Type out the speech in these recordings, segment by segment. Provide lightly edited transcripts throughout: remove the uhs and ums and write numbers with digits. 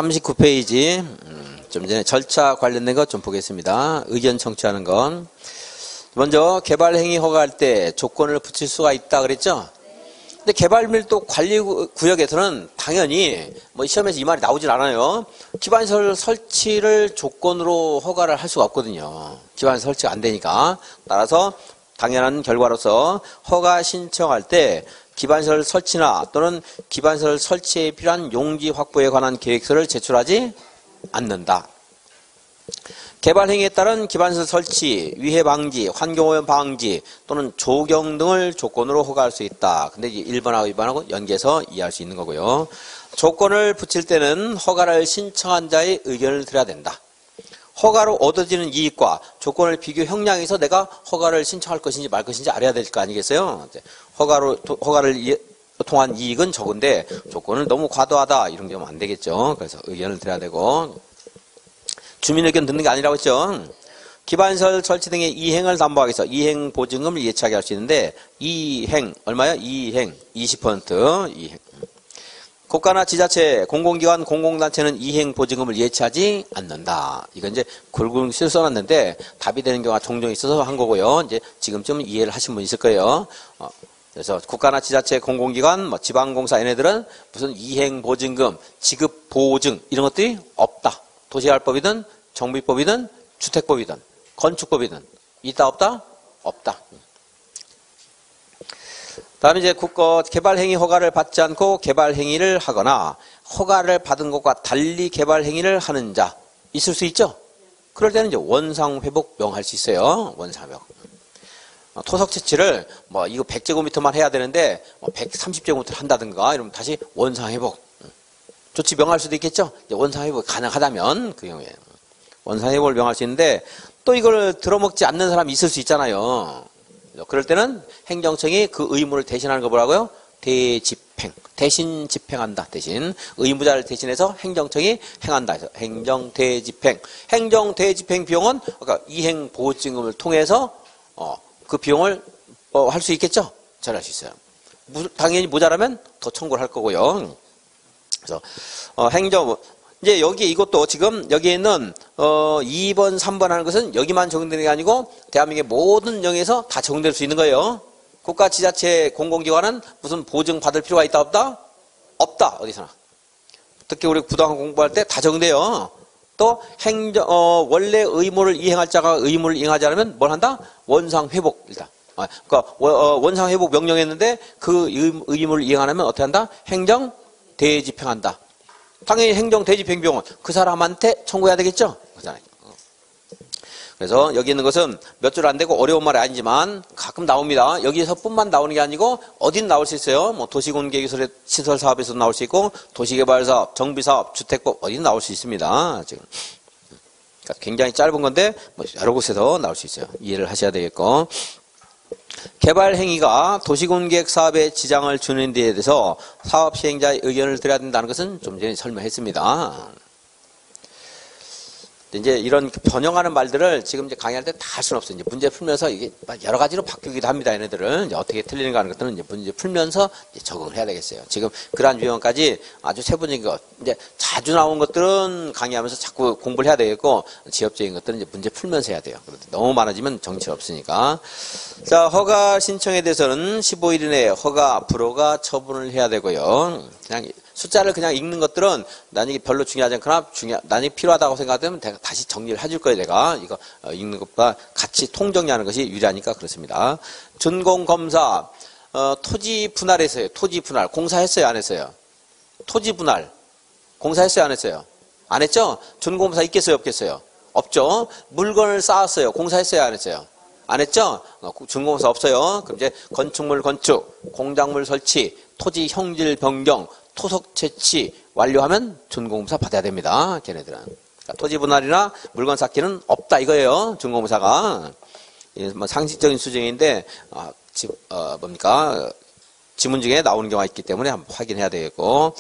39페이지 좀 전에 절차 관련된 것 좀 보겠습니다. 의견 청취하는 건 먼저 개발행위 허가할 때 조건을 붙일 수가 있다 그랬죠. 근데 개발밀도 관리구역에서는 당연히 뭐 시험에서 이 말이 나오진 않아요. 기반시설 설치를 조건으로 허가를 할 수가 없거든요. 기반시설 설치가 안 되니까. 따라서 당연한 결과로서 허가 신청할 때 기반시설 설치나 또는 기반시설 설치에 필요한 용지 확보에 관한 계획서를 제출하지 않는다. 개발행위에 따른 기반시설 설치, 위해 방지, 환경오염 방지 또는 조경 등을 조건으로 허가할 수 있다. 근데 이제 1번하고 2번하고 연계해서 이해할 수 있는 거고요. 조건을 붙일 때는 허가를 신청한 자의 의견을 들어야 된다. 허가로 얻어지는 이익과 조건을 비교 형량해서 내가 허가를 신청할 것인지 말 것인지 알아야 될 거 아니겠어요? 허가를 통한 이익은 적은데 조건은 너무 과도하다 이런 게 안 되겠죠. 그래서 의견을 들어야 되고 주민 의견 듣는 게 아니라고 했죠. 기반시설 설치 등의 이행을 담보하기 위해서 이행 보증금을 예치하게 할 수 있는데 이행 얼마야? 이행 20% 이행. 국가나 지자체, 공공기관, 공공단체는 이행 보증금을 예치하지 않는다. 이건 이제 골고루 써놨는데 답이 되는 경우가 종종 있어서 한 거고요. 이제 지금쯤 이해를 하신 분 있을 거예요. 그래서 국가나 지자체, 공공기관, 뭐 지방공사 얘네들은 무슨 이행 보증금, 지급 보증 이런 것들이 없다. 도시개발법이든 정비법이든 주택법이든 건축법이든 있다 없다? 없다. 다음에 이제 국가 개발행위 허가를 받지 않고 개발행위를 하거나 허가를 받은 것과 달리 개발행위를 하는 자 있을 수 있죠? 그럴 때는 이제 원상회복 명할 수 있어요. 원상회복. 토석 채취를 뭐 이거 100제곱미터만 해야 되는데 130제곱미터를 한다든가 이러면 다시 원상회복. 조치 명할 수도 있겠죠? 원상회복이 가능하다면 그 경우에 원상회복을 명할 수 있는데 또 이걸 들어먹지 않는 사람이 있을 수 있잖아요. 그럴 때는 행정청이 그 의무를 대신하는 거 뭐라고요? 대집행. 대신 집행한다. 대신 의무자를 대신해서 행정청이 행한다. 해서 행정대집행. 행정대집행 비용은 그러니까 이행보증금을 통해서 그 비용을 할 수 있겠죠? 잘할 수 있어요. 당연히 모자라면 더 청구를 할 거고요. 그래서 이제 여기 이것도 지금 여기에 있는 2번, 3번 하는 것은 여기만 적용되는 게 아니고 대한민국의 모든 영역에서 다 적용될 수 있는 거예요. 국가, 지자체, 공공기관은 무슨 보증 받을 필요가 있다 없다? 없다. 어디서나. 특히 우리 부동산 공부할 때 다 적용돼요. 또 원래 의무를 이행할 자가 의무를 이행하지 않으면 뭘 한다? 원상회복 일단. 그러니까 원상회복 명령했는데 그 의무를 이행하면 어떻게 한다? 행정대집행한다. 당연히 행정대집행 비용은 그 사람한테 청구해야 되겠죠? 그래서 여기 있는 것은 몇 줄 안 되고 어려운 말이 아니지만 가끔 나옵니다. 여기서뿐만 나오는 게 아니고 어딘 나올 수 있어요. 뭐 도시군계시설 사업에서 나올 수 있고 도시개발사업, 정비사업, 주택법 어딘 나올 수 있습니다. 지금 그러니까 굉장히 짧은 건데 뭐 여러 곳에서 나올 수 있어요. 이해를 하셔야 되겠고. 개발 행위가 도시군계획 사업에 지장을 주는 데에 대해서 사업 시행자의 의견을 들어야 된다는 것은 좀 전에 설명했습니다. 이제 이런 변형하는 말들을 지금 이제 강의할 때 다 할 수는 없어요. 이제 문제 풀면서 이게 여러 가지로 바뀌기도 합니다. 얘네들은 이제 어떻게 틀리는가 하는 것들은 이제 문제 풀면서 이제 적응을 해야 되겠어요. 지금 그러한 유형까지 아주 세부적인 것, 이제 자주 나온 것들은 강의하면서 자꾸 공부를 해야 되겠고 지엽적인 것들은 이제 문제 풀면서 해야 돼요. 너무 많아지면 정치 없으니까. 자, 허가 신청에 대해서는 15일 이내에 허가, 불허가 처분을 해야 되고요. 그냥 숫자를 그냥 읽는 것들은 나중에 별로 중요하지 않거나 나중에 필요하다고 생각하면 내가 다시 정리를 해줄 거예요. 내가 이거 읽는 것보다 같이 통정리하는 것이 유리하니까 그렇습니다. 준공검사 토지 분할했어요. 토지 분할 공사했어요? 안 했어요? 토지 분할 공사했어요? 안 했어요? 안 했죠? 준공검사 있겠어요? 없겠어요? 없죠. 물건을 쌓았어요. 공사했어요? 안 했어요? 안 했죠? 준공검사 없어요. 그럼 이제 건축물 건축, 공작물 설치, 토지 형질 변경, 토석 채취 완료하면 준공검사 받아야 됩니다. 걔네들은. 그러니까 토지 분할이나 물건 쌓기는 없다 이거예요. 준공검사가. 뭐 상식적인 수준인데 지문 중에 나오는 경우가 있기 때문에 한번 확인해야 되겠고,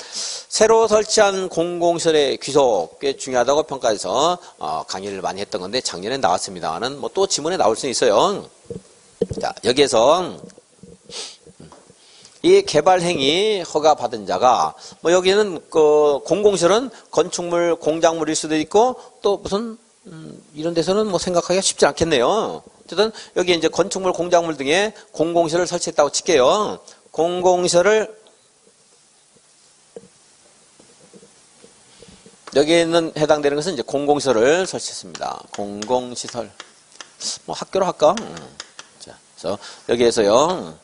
새로 설치한 공공시설의 귀속 꽤 중요하다고 평가해서 강의를 많이 했던 건데 작년에 나왔습니다만은 뭐 또 지문에 나올 수 있어요. 자, 여기에서 이 개발행위 허가 받은 자가 뭐 여기는 그 공공시설은 건축물, 공작물일 수도 있고 또 무슨 이런 데서는 뭐 생각하기가 쉽지 않겠네요. 어쨌든 여기 이제 건축물, 공작물 등의 공공시설을 설치했다고 칠게요. 공공시설을 여기에 있는 해당되는 것은 이제 공공시설을 설치했습니다. 공공시설. 뭐 학교로 할까? 자, 그래서 여기에서요.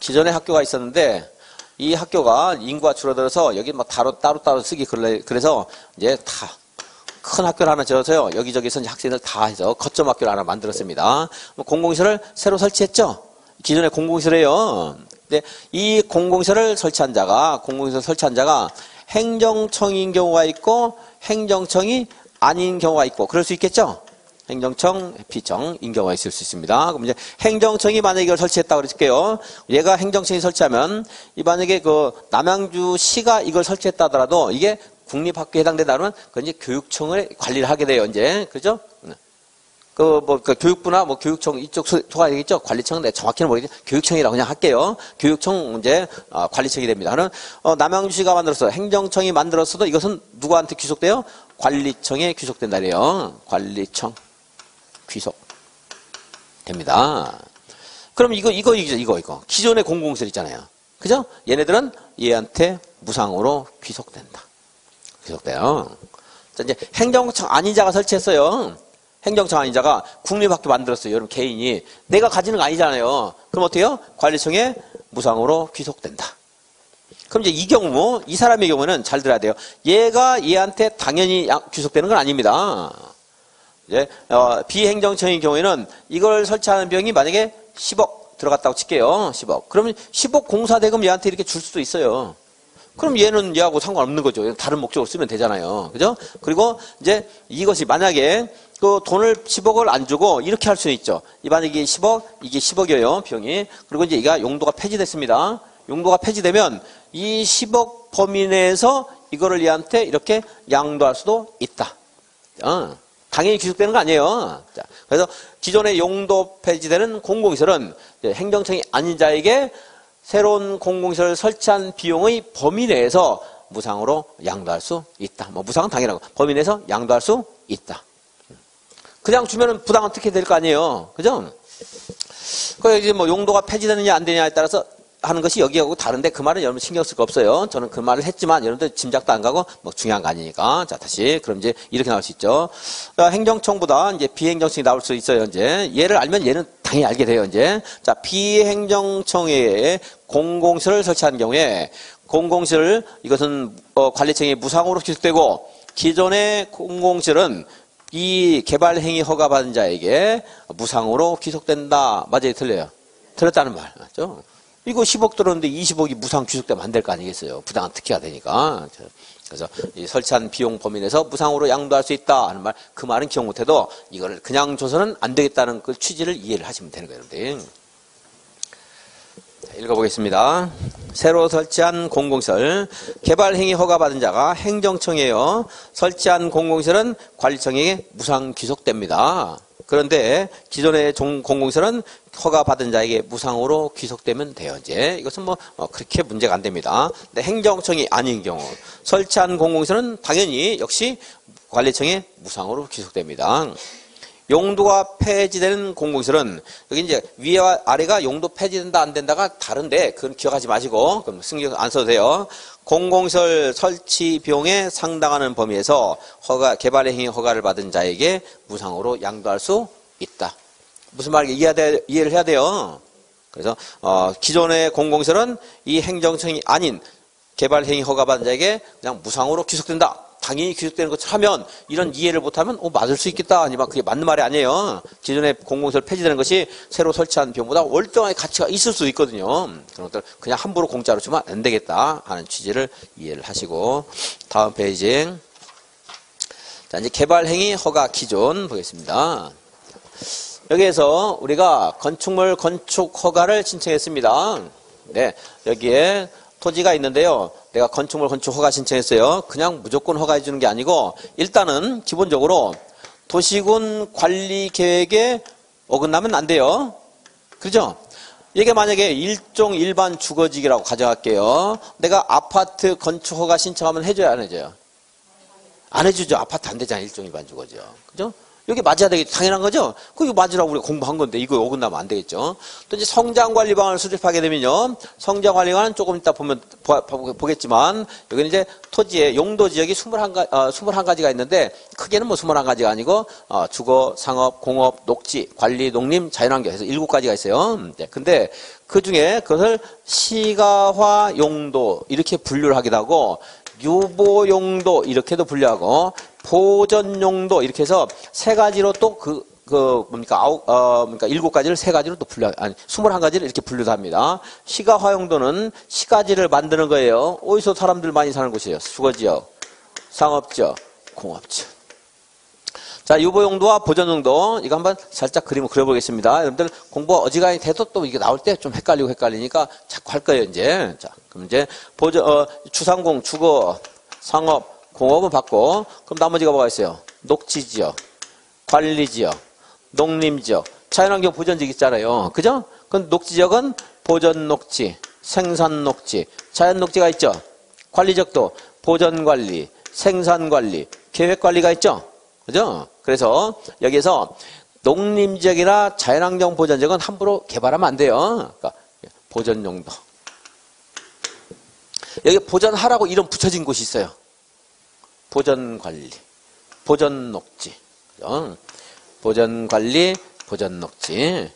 기존에 학교가 있었는데 이 학교가 인구가 줄어들어서 여기 뭐 따로 쓰기 그래서 이제 다 큰 학교를 하나 지어서요. 여기저기서 이제 학생들 다 해서 거점 학교를 하나 만들었습니다. 공공시설을 새로 설치했죠. 기존에 공공시설이에요. 근데 이 공공시설을 설치한 자가 행정청인 경우가 있고 행정청이 아닌 경우가 있고 그럴 수 있겠죠. 행정청, 피청인 경우가 있을 수 있습니다. 그럼 이제 행정청이 만약에 이걸 설치했다고 그럴게요. 얘가 행정청이 설치하면 만약에 그 남양주시가 이걸 설치했다 하더라도 이게 국립학교에 해당된다 그러면 그건 이제 교육청을 관리를 하게 돼요. 이제 그죠? 그 교육부나 뭐 교육청 이쪽 소가 되겠죠. 관리청은 내가 정확히는 모르겠지. 교육청이라고 그냥 할게요. 교육청 이제 관리청이 됩니다. 그러면 남양주시가 만들어서 행정청이 만들었어도 이것은 누구한테 귀속돼요? 관리청에 귀속된다 그래요. 관리청 귀속 됩니다. 그럼 이거 기존의 공공시설 있잖아요. 그죠? 얘네들은 얘한테 무상으로 귀속된다. 귀속돼요. 자, 이제 행정청 아닌 자가 설치했어요. 행정청 아닌 자가 국립학교 만들었어요. 여러분 개인이. 내가 가지는 거 아니잖아요. 그럼 어떻게 해요? 관리청에 무상으로 귀속된다. 그럼 이제 이 사람의 경우는 잘 들어야 돼요. 얘한테 당연히 귀속되는 건 아닙니다. 이제, 비행정청인 경우에는 이걸 설치하는 비용이 만약에 10억 들어갔다고 칠게요. 10억. 그러면 10억 공사대금 얘한테 이렇게 줄 수도 있어요. 그럼 얘는 얘하고 상관없는 거죠. 다른 목적으로 쓰면 되잖아요. 그죠? 그리고 이제 이것이 만약에 그 돈을 10억을 안 주고 이렇게 할 수는 있죠. 만약에 10억, 이게 10억이에요. 비용이. 그리고 이제 얘가 용도가 폐지됐습니다. 용도가 폐지되면 이 10억 범위 내에서 이거를 얘한테 이렇게 양도할 수도 있다. 당연히 귀속되는 거 아니에요. 자, 그래서 기존의 용도 폐지되는 공공시설은 행정청이 아닌 자에게 새로운 공공시설을 설치한 비용의 범위 내에서 무상으로 양도할 수 있다. 뭐 무상은 당연하고 범위 내에서 양도할 수 있다. 그냥 주면은 부당은 어떻게 될 거 아니에요. 그죠? 그 이제 뭐 용도가 폐지되느냐 안 되느냐에 따라서 하는 것이 여기하고 다른데 그 말은 여러분 신경 쓸 거 없어요. 저는 그 말을 했지만 여러분들 짐작도 안 가고 뭐 중요한 거 아니니까. 자, 다시. 그럼 이제 이렇게 나올 수 있죠. 행정청보다 이제 비행정청이 나올 수 있어요. 이제 얘를 알면 얘는 당연히 알게 돼요. 이제 자, 비행정청에 공공시설을 설치한 경우에 공공시설 이것은 관리청이 무상으로 귀속되고 기존의 공공시설은 이 개발행위 허가받은 자에게 무상으로 귀속된다. 맞아요? 틀려요? 틀렸다는 말 맞죠? 이거 10억 들었는데 20억이 무상 귀속되면 안 될 거 아니겠어요? 부당한 특혜가 되니까. 그래서 이 설치한 비용 범위 내에서 무상으로 양도할 수 있다 하는 말, 그 말은 기억 못해도 이거를 그냥 줘서는 안 되겠다는 그 취지를 이해를 하시면 되는 거예요, 여러분들. 읽어보겠습니다. 새로 설치한 공공시설, 개발행위 허가받은 자가 행정청이에요. 설치한 공공시설은 관리청에게 무상 귀속됩니다. 그런데 기존의 공공시설은 허가받은 자에게 무상으로 귀속되면 돼요. 이제 이것은 뭐 그렇게 문제가 안 됩니다. 근데 행정청이 아닌 경우 설치한 공공시설은 당연히 역시 관리청에 무상으로 귀속됩니다. 용도가 폐지되는 공공시설은 여기 이제 위와 아래가 용도 폐지된다 안 된다가 다른데 그건 기억하지 마시고 그럼 신경 안 써도 돼요. 공공시설 설치 비용에 상당하는 범위에서 개발행위 허가를 받은 자에게 무상으로 양도할 수 있다. 무슨 말인지 이해를 해야 돼요. 그래서 기존의 공공시설은 이 행정청이 아닌 개발행위 허가받은 자에게 그냥 무상으로 귀속된다. 당연히 귀속되는 것처럼 하면 이런 이해를 못하면 맞을 수 있겠다. 아니면 그게 맞는 말이 아니에요. 기존의 공공시설 폐지되는 것이 새로 설치한 비용보다 월등하게 가치가 있을 수도 있거든요. 그런 것들 그냥 함부로 공짜로 주면 안 되겠다 하는 취지를 이해를 하시고 다음 페이지. 자, 이제 개발행위 허가 기준 보겠습니다. 여기에서 우리가 건축물 건축 허가를 신청했습니다. 네, 여기에 토지가 있는데요. 내가 건축물 건축 허가 신청했어요. 그냥 무조건 허가해 주는 게 아니고 일단은 기본적으로 도시군 관리 계획에 어긋나면 안 돼요. 그죠? 이게 만약에 일종 일반 주거지기라고 가정할게요. 내가 아파트 건축 허가 신청하면 해줘야 안 해줘요? 안 해주죠. 아파트 안 되잖아. 일종 일반 주거지요. 그죠? 여기 맞아야 되겠죠. 당연한 거죠? 그거 맞으라고 우리가 공부한 건데 이거 어긋나면 안 되겠죠. 또 이제 성장관리방안을 수립하게 되면요. 성장관리방안은 조금 이따 보겠지만 여기는 이제 토지의 용도 지역이 21가지가 있는데 크게는 뭐 21가지가 아니고 주거, 상업, 공업, 녹지, 관리, 농림, 자연환경 해서 7가지가 있어요. 근데 그 중에 그것을 시가화 용도 이렇게 분류를 하기도 하고 유보용도 이렇게도 분류하고 보전용도 이렇게 해서 세 가지로 또 그러니까 7가지를 세 가지로 또 21가지를 이렇게 분류도 합니다. 시가화용도는 시가지를 만드는 거예요. 어디서 사람들 많이 사는 곳이에요? 주거지역, 상업지역, 공업지역. 자, 유보용도와 보전용도 이거 한번 살짝 그림을 그려보겠습니다. 여러분들 공부 어지간히 돼도 또 이게 나올 때 좀 헷갈리니까 자꾸 할 거예요, 이제. 자, 그럼 이제 주상공, 주거, 상업, 공업은 받고, 그럼 나머지가 뭐가 있어요? 녹지지역, 관리지역, 농림지역, 자연환경 보전지역 있잖아요. 그죠? 그럼 녹지지역은 보전녹지, 생산녹지, 자연녹지가 있죠? 관리지역도 보전관리, 생산관리, 계획관리가 있죠? 그죠? 그래서 여기에서 농림지역이나 자연환경 보전지역은 함부로 개발하면 안 돼요. 그러니까 보전용도. 여기 보전하라고 이름 붙여진 곳이 있어요. 보전관리, 보전녹지, 보전관리, 보전녹지.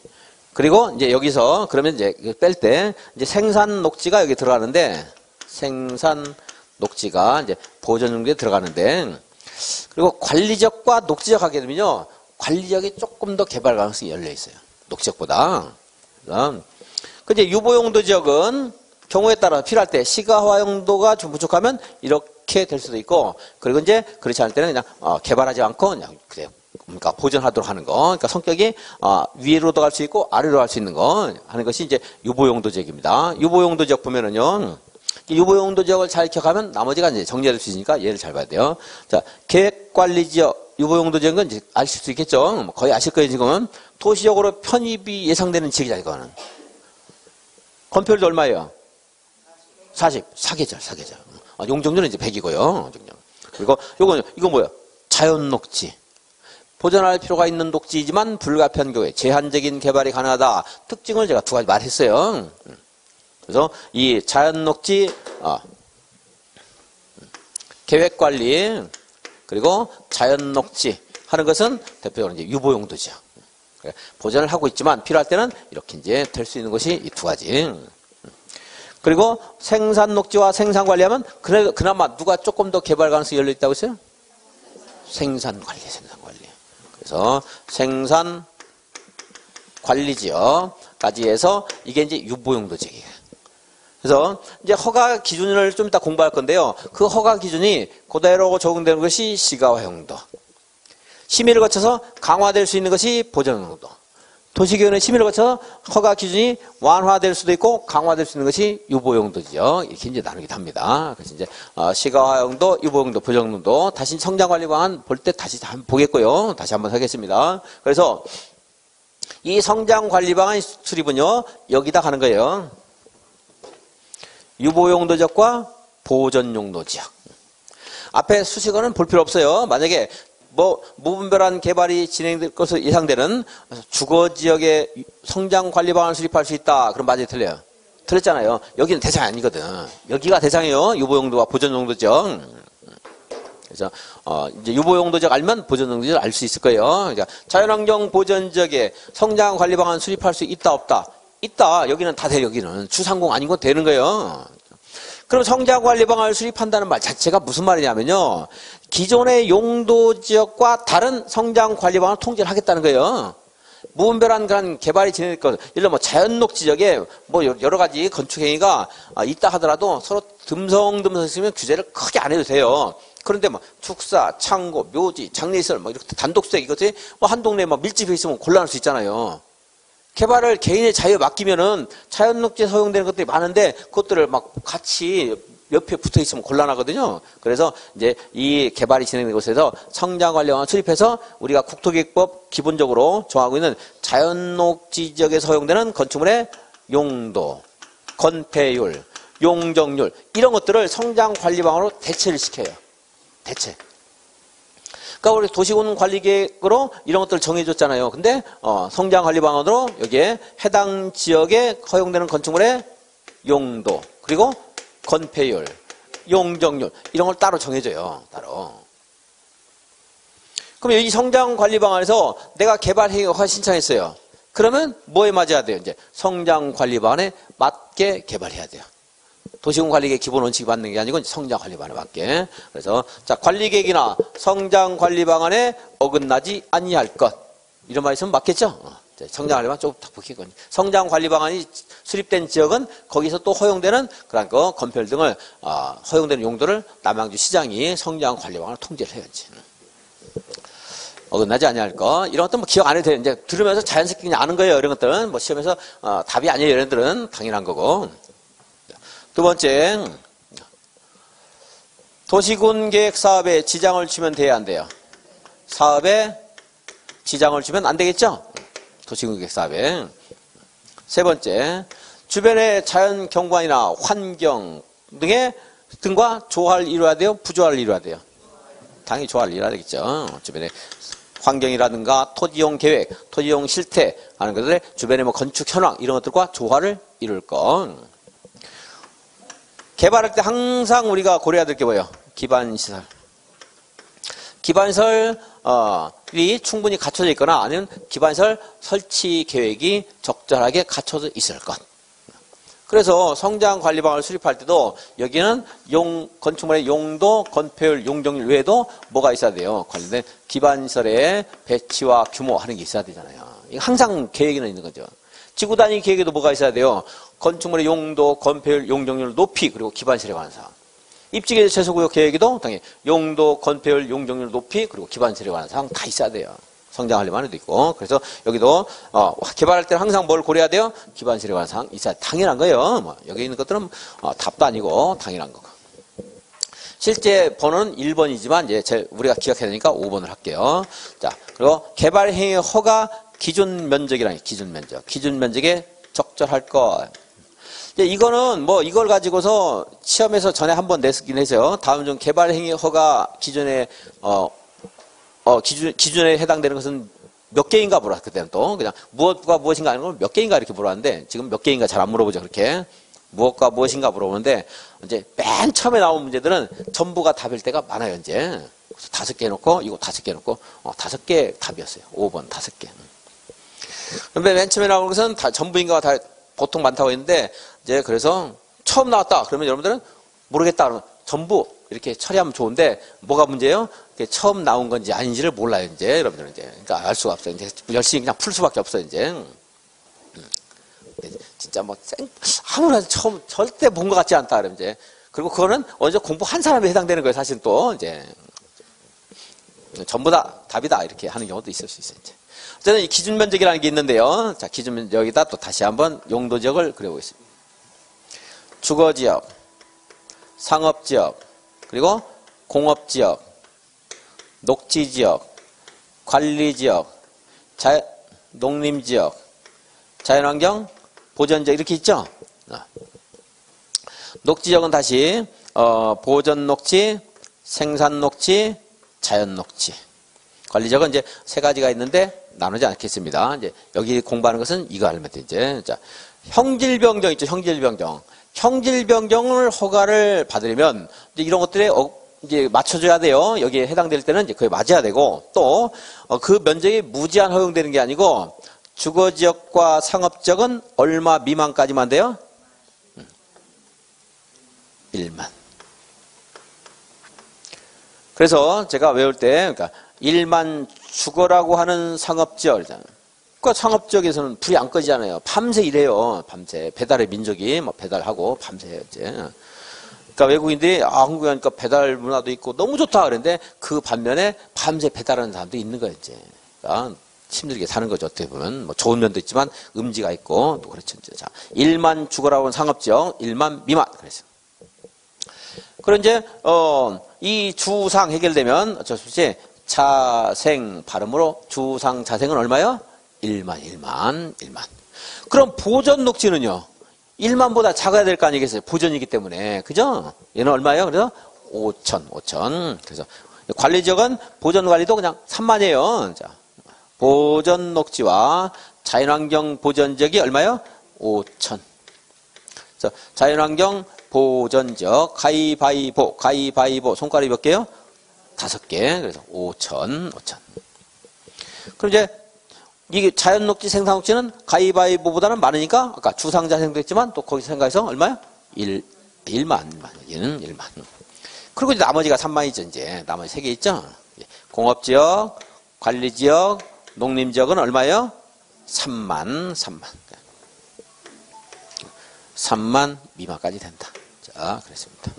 그리고 이제 여기서 그러면 이제 뺄 때 이제 생산녹지가 여기 들어가는데 생산녹지가 이제 보전용도에 들어가는데 그리고 관리지역과 녹지지역 하게 되면요 관리지역이 조금 더 개발 가능성이 열려 있어요. 녹지지역보다. 근데 유보용도 지역은 경우에 따라 필요할 때 시가화용도가 좀 부족하면 이렇게 될 수도 있고 그리고 이제 그렇지 않을 때는 그냥 개발하지 않고 그냥 그러니까 보존하도록 하는 거. 그러니까 성격이 위로도 갈 수 있고 아래로 갈 수 있는 거 하는 것이 이제 유보용도 지역입니다. 유보용도 지역 보면은요. 유보용도 지역을 잘 기억하면 나머지가 이제 정리될 수 있으니까 얘를 잘 봐야 돼요. 자, 계획관리지역 유보용도 지역은 이제 아실 수 있겠죠. 거의 아실 거예요 지금은. 도시적으로 편입이 예상되는 지역이다 이거는. 건폐율도 얼마예요? 4계절. 용적률은 이제 100이고요. 그리고 이거 뭐야? 자연녹지. 보존할 필요가 있는 녹지이지만 불가피한 경우에 제한적인 개발이 가능하다. 특징을 제가 2가지 말했어요. 그래서 이 자연녹지, 계획관리, 그리고 자연녹지 하는 것은 대표적으로 이제 유보용도죠. 보존을 하고 있지만 필요할 때는 이렇게 이제 될 수 있는 것이 이 2가지. 그리고 생산녹지와 생산관리하면 그나마 누가 조금 더 개발 가능성이 열려 있다고 했어요? 생산관리. 그래서 생산관리지역까지 해서 이게 이제 유보용도 지역이에요. 그래서 이제 허가 기준을 좀 이따 공부할 건데요. 그 허가 기준이 그대로 적용되는 것이 시가화용도. 심의를 거쳐서 강화될 수 있는 것이 보전용도. 도시계획의 심의를 거쳐서 허가 기준이 완화될 수도 있고 강화될 수 있는 것이 유보용도죠. 이렇게 이제 나누기도 합니다. 그래서 이제 시가화용도, 유보용도, 보전용도 다시 성장관리방안 볼 때 다시 한번 보겠고요. 다시 한번 하겠습니다. 그래서 이 성장관리방안 수립은요 여기다 가는 거예요. 유보용도 지역과 보전용도 지역. 앞에 수식어는 볼 필요 없어요. 만약에 무분별한 개발이 진행될 것으로 예상되는 주거지역의 성장관리방안을 수립할 수 있다. 그럼 맞아요? 틀려요? 틀렸잖아요. 여기는 대상이 아니거든. 여기가 대상이에요. 유보용도와 보전용도죠. 그래서 이제 유보용도지역 알면 보전용도지역 알 수 있을 거예요. 그러니까 자연환경 보전지역에 성장관리방안 수립할 수 있다 없다? 있다. 여기는 다 돼. 여기는 주상공 아닌 건 되는 거예요. 그럼 성장관리방안을 수립한다는 말 자체가 무슨 말이냐면요. 기존의 용도지역과 다른 성장관리방안을 통제를 하겠다는 거예요. 무분별한 그런 개발이 진행될 것, 예를 들어 자연녹지역에 여러 가지 건축행위가 있다 하더라도 서로 듬성듬성 있으면 규제를 크게 안 해도 돼요. 그런데 축사, 창고, 묘지, 장례시설 이렇게 단독주택 이것이 한 동네에 밀집해 있으면 곤란할 수 있잖아요. 개발을 개인의 자유에 맡기면은 자연녹지에 허용되는 것들이 많은데 그것들을 같이 옆에 붙어 있으면 곤란하거든요. 그래서 이제 이 개발이 진행된 곳에서 성장관리방안을 수립해서 우리가 국토기획법 기본적으로 정하고 있는 자연녹지 지역에서 허용되는 건축물의 용도, 건폐율, 용적률 이런 것들을 성장관리방안으로 대체를 시켜요. 대체. 그러니까 우리 도시군관리계획으로 이런 것들을 정해줬잖아요. 근데 성장관리방안으로 여기에 해당 지역에 허용되는 건축물의 용도 그리고 건폐율, 용적률 이런 걸 따로 정해줘요. 따로. 그럼 여기 성장관리방안에서 내가 개발허가 신청했어요. 그러면 뭐에 맞아야 돼요? 이제 성장관리방안에 맞게 개발해야 돼요. 도시군관리계획 기본 원칙이 맞는 게 아니고 성장관리방안에 맞게. 그래서 자 관리계획이나 성장관리방안에 어긋나지 아니할 것 이런 말 있으면 맞겠죠? 성장관리방안 조금 딱 보겠거든요. 성장관리방안이 수립된 지역은 거기서 또 허용되는 그런 거 건폐율 등을 허용되는 용도를 남양주 시장이 성장관리방안을 통제를 해야지. 어긋나지 아니할 거 이런 것도 뭐 기억 안 해도 돼요. 이제 들으면서 자연스럽게 그냥 아는 거예요. 이런 것들은 뭐 시험에서 답이 아니에요. 이런 것들은 당연한 거고. 두 번째, 도시군계획 사업에 지장을 주면 돼야 안 돼요? 사업에 지장을 주면 안 되겠죠? 도시군계획 사업에. 세 번째, 주변의 자연 경관이나 환경 등과 조화를 이루어야 돼요? 부조화를 이루어야 돼요? 당연히 조화를 이루어야 되겠죠. 주변에 환경이라든가 토지용 계획, 토지용 실태 하는 것들의 주변의 뭐 건축 현황 이런 것들과 조화를 이룰 것. 개발할 때 항상 우리가 고려해야 될 게 뭐예요? 기반시설. 기반시설이 충분히 갖춰져 있거나 아니면 기반시설 설치 계획이 적절하게 갖춰져 있을 것. 그래서 성장관리방안을 수립할 때도 여기는 건축물의 용도, 건폐율, 용적률 외에도 뭐가 있어야 돼요? 관련된 기반시설의 배치와 규모 하는 게 있어야 되잖아요. 이거 항상 계획에는 있는 거죠. 지구단위 계획에도 뭐가 있어야 돼요? 건축물의 용도, 건폐율, 용적률 높이 그리고 기반시설에 관한 사항. 입지계 최소구역 계획에도 당연히 용도, 건폐율, 용적률 높이 그리고 기반시설에 관한 사항 다 있어야 돼요. 성장관리방안에도 있고. 그래서 여기도 개발할 때는 항상 뭘 고려해야 돼요? 기반시설에 관한 사항 있어야 당연한 거예요. 뭐 여기 있는 것들은 답도 아니고 당연한 거고. 실제 번호는 1번이지만 이제 우리가 기억해야 되니까 5번을 할게요. 자, 그리고 개발행위 허가 기준 면적이라는 게 기준 면적. 기준 면적에 적절할 것. 이제 이거는 뭐 이걸 가지고서 시험에서 전에 한번 냈긴 했어요. 다음 중 개발행위 허가 기준에 기준에 해당되는 것은 몇 개인가 물어. 그때는 또 그냥 무엇과 무엇인가 하는 걸 몇 개인가 이렇게 물어봤는데 지금 몇 개인가 잘 안 물어보죠. 그렇게 무엇과 무엇인가 물어보는데 이제 맨 처음에 나온 문제들은 전부가 답일 때가 많아요. 이제 5개 해놓고 이거 5개 해놓고 5개 답이었어요. 5번 5개. 그런데 맨 처음에 나온 것은 다 전부인가가 다 보통 많다고 했는데 이제 그래서 처음 나왔다. 그러면 여러분들은 모르겠다. 그러면 전부 이렇게 처리하면 좋은데 뭐가 문제예요? 처음 나온 건지 아닌지를 몰라요. 이제 여러분들은 이제 그러니까 알 수가 없어요. 이제 열심히 그냥 풀 수밖에 없어요. 이제 진짜 뭐 아무나 처음 절대 본 것 같지 않다. 그러면 이제 그리고 그거는 어제 공부한 사람에 해당되는 거예요. 사실 또 이제 전부 다 답이다 이렇게 하는 경우도 있을 수 있어요. 이제. 어쨌든 이 기준 면적이라는 게 있는데요. 자, 기준 면적에다 또 다시 한번 용도 지역을 그려보겠습니다. 주거 지역, 상업 지역, 그리고 공업 지역, 녹지 지역, 관리 지역, 농림 지역, 자연환경 보전 지역 이렇게 있죠. 녹지 지역은 다시 보전 녹지, 생산 녹지, 자연 녹지. 관리 지역은 이제 세 가지가 있는데 나누지 않겠습니다. 이제 여기 공부하는 것은 이거 알면 돼. 이제 자, 형질 변경 있죠. 형질 변경. 형질 변경을 허가를 받으려면 이제 이런 것들에 이제 맞춰줘야 돼요. 여기에 해당될 때는 이제 그게 맞아야 되고 또 그 면적이 무제한 허용되는 게 아니고 주거 지역과 상업 지역은 얼마 미만까지만 돼요? 1만. 그래서 제가 외울 때 그러니까 1만 주거라고 하는 상업지역, 그 상업지역에서는 불이 안 꺼지잖아요. 밤새 일해요. 밤새 배달의 민족이 뭐 배달하고 밤새 이제. 그러니까 외국인들이 한국에 가니까 배달 문화도 있고 너무 좋다 그랬는데 그 반면에 밤새 배달하는 사람도 있는 거예요. 이제. 그러니까 힘들게 사는 거죠. 어떻게 보면 뭐 좋은 면도 있지만 음지가 있고 또 그렇죠. 자, 1만 주거라고 하는 상업지역, 1만 미만 그래서. 그럼 이제 이 주상 해결되면 어쩔 수 없이 자생 발음으로 주상 자생은 얼마요? 1만. 그럼 보전 녹지는요. 1만보다 작아야 될 거 아니겠어요? 보전이기 때문에. 그죠? 얘는 얼마예요? 그래서 5천. 그래서 관리지역은 보전 관리도 그냥 3만이에요. 자, 보전 녹지와 자연환경 보전지역이 얼마예요? 5천. 자, 자연환경 보전지역 가위바위보 손가락이 몇 개요? 5개. 그래서 5천. 그럼 이제 이게 자연녹지 생산녹지는 가위바위보보다는 많으니까 아까 주상자생도 했지만 또 거기서 생각해서 얼마야? 1만. 얘는 1만. 그리고 이제 나머지가 3만이죠. 이제 나머지 3개 있죠. 공업지역, 관리지역, 농림지역은 얼마예요? 3만 미만까지 된다. 자, 그랬습니다.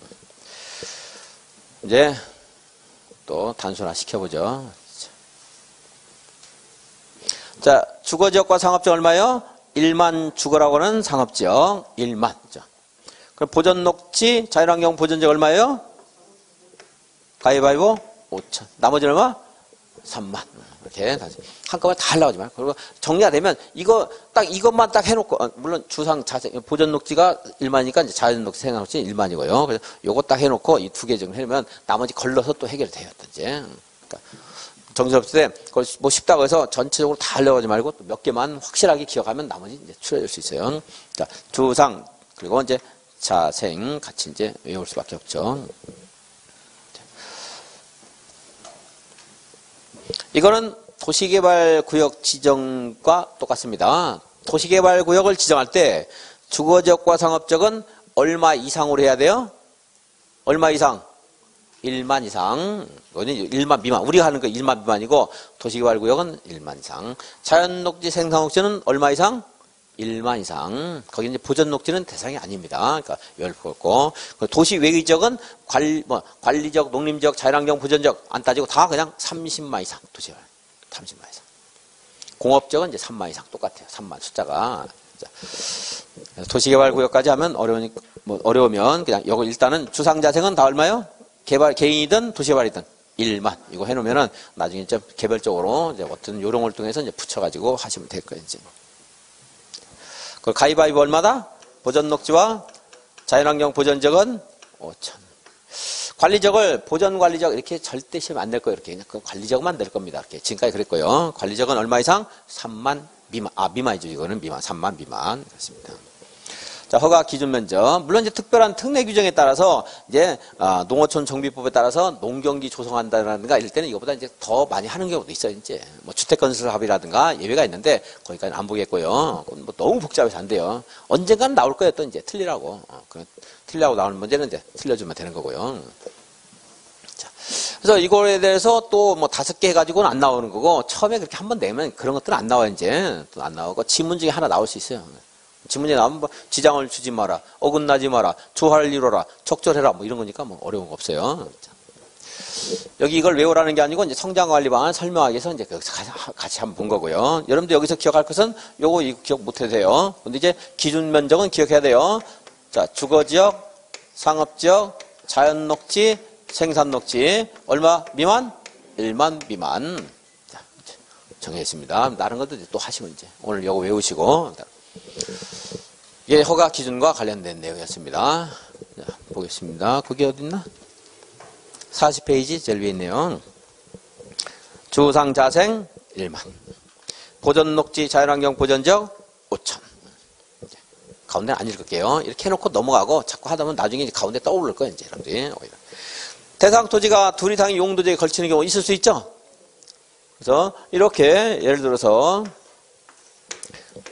이제 또 단순화 시켜보죠. 자, 주거지역과 상업지역 얼마요? 1만 주거라고 하는 상업지역 1만. 그럼 보전녹지 자연환경 보전지역 얼마예요? 가위바위보 5천. 나머지는 얼마? 3만. 이렇게 다시 한꺼번에 다 하려고 하지 말고. 그리고 정리가 되면 이것만 딱 해놓고 물론 주상 자생 보전녹지가 1만이니까 이제 자연녹지 생산녹지 1만이고요. 그래서 요거 딱 해놓고 이 2개 정도 해놓으면 나머지 걸러서 또 해결이 돼요. 이제. 그러니까 정신없을 때 그걸 뭐 쉽다고 해서 전체적으로 다 하려고 하지 말고 또 몇 개만 확실하게 기억하면 나머지 이제 추려질 수 있어요. 자, 주상 그리고 이제 자생 같이 이제 외울 수밖에 없죠. 이거는 도시개발구역 지정과 똑같습니다. 도시개발구역을 지정할 때 주거지역과 상업지역은 얼마 이상으로 해야 돼요? 얼마 이상? 1만 이상. 이거는 1만 미만. 우리가 하는 거 1만 미만이고 도시개발구역은 1만 이상. 자연녹지 생산녹지는 얼마 이상? 1만 이상. 거기 이제 보전녹지는 대상이 아닙니다. 그러니까 열포고 도시외기지역은 관리지역, 농림지역, 자연환경 보전지역 안 따지고 다 그냥 30만 이상. 도시개발 30만 이상. 공업지역은 이제 3만 이상 똑같아요. 3만 숫자가. 도시개발구역까지 하면 어려우면 그냥 이거 일단은 주상자생은 다 얼마요? 개인이든 도시개발이든 1만. 이거 해놓으면은 나중에 이제 개별적으로 이제 어떤 요령을 통해서 이제 붙여가지고 하시면 될 거예요, 이제. 그 가위바위보 얼마다? 보전녹지와 자연환경 보전지역은 5천. 관리지역을 보전관리지역 이렇게 절대 시험 안 낼 거예요. 이렇게 그냥 그 관리지역만 낼 겁니다. 이렇게 지금까지 그랬고요. 관리지역은 얼마 이상? 3만 미만. 미만이죠. 이거는 미만. 3만 미만. 그렇습니다. 자, 허가 기준 면적. 물론 이제 특별한 특례 규정에 따라서 이제 농어촌 정비법에 따라서 농경지 조성한다든가 이럴 때는 이거보다 이제 더 많이 하는 경우도 있어요. 이제 뭐 주택건설 합의라든가 예외가 있는데 거기까지는 안 보겠고요. 그건 뭐 너무 복잡해서 안 돼요. 언젠가는 나올 거예요. 또 이제 틀리라고. 틀리라고 나오는 문제는 이제 틀려주면 되는 거고요. 자, 그래서 이거에 대해서 또 뭐 5개 해가지고는 안 나오는 거고 처음에 그렇게 한번 내면 그런 것들은 안 나와요. 이제 또 안 나오고 지문 중에 하나 나올 수 있어요. 지문에 나오면 뭐 지장을 주지 마라, 어긋나지 마라, 조화를 이루어라, 적절해라, 뭐 이런 거니까 뭐 어려운 거 없어요. 여기 이걸 외우라는 게 아니고 이제 성장관리 방안을 설명하기 위해서 이제 여기서 같이 한번 본 거고요. 여러분들 여기서 기억할 것은 요거 기억 못 해도 돼요. 근데 이제 기준 면적은 기억해야 돼요. 자, 주거지역, 상업지역, 자연녹지, 생산녹지, 얼마 미만? 1만 미만. 자, 정했습니다. 다른 것도 또 하시면 이제 오늘 요거 외우시고. 이게 허가 기준과 관련된 내용이었습니다. 자, 보겠습니다. 그게 어딨나? 40페이지 제일 위에 있네요. 주상자생 1만. 보전녹지 자연환경 보전지역 5천. 가운데는 안 읽을게요. 이렇게 해놓고 넘어가고 자꾸 하다 보면 나중에 이제 가운데 떠오를 거예요. 이제 여러분들이. 대상 토지가 둘 이상의 용도지에 걸치는 경우 있을 수 있죠? 그래서 이렇게 예를 들어서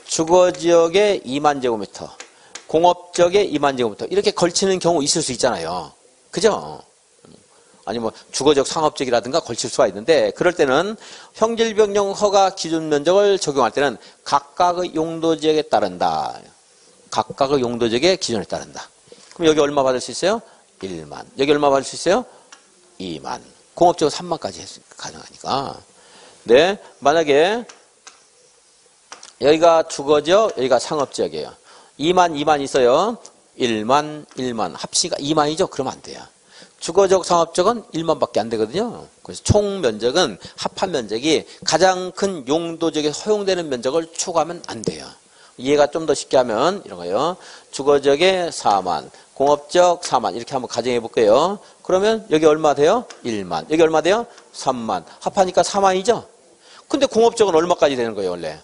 주거지역에 2만 제곱미터, 공업지역에 2만 제곱미터 이렇게 걸치는 경우 있을 수 있잖아요. 그죠? 아니 뭐 주거지역 상업지역이라든가 걸칠 수가 있는데 그럴 때는 형질변경 허가 기준 면적을 적용할 때는 각각의 용도지역에 따른다. 각각의 용도지역의 기준에 따른다. 그럼 여기 얼마 받을 수 있어요? 1만. 여기 얼마 받을 수 있어요? 2만. 공업지역 3만까지 가능하니까. 네, 만약에 여기가 주거지역, 여기가 상업지역이에요. 2만 있어요. 1만 합치가 2만이죠? 그러면 안 돼요. 주거지역, 상업지역은 1만밖에 안 되거든요. 그래서 총 면적은 합한 면적이 가장 큰 용도지역에 허용되는 면적을 초과하면 안 돼요. 이해가 좀 더 쉽게 하면 이런 거예요. 주거지역에 4만, 공업적 4만 이렇게 한번 가정해 볼게요. 그러면 여기 얼마 돼요? 1만. 여기 얼마 돼요? 3만. 합하니까 4만이죠? 근데 공업적은 얼마까지 되는 거예요, 원래?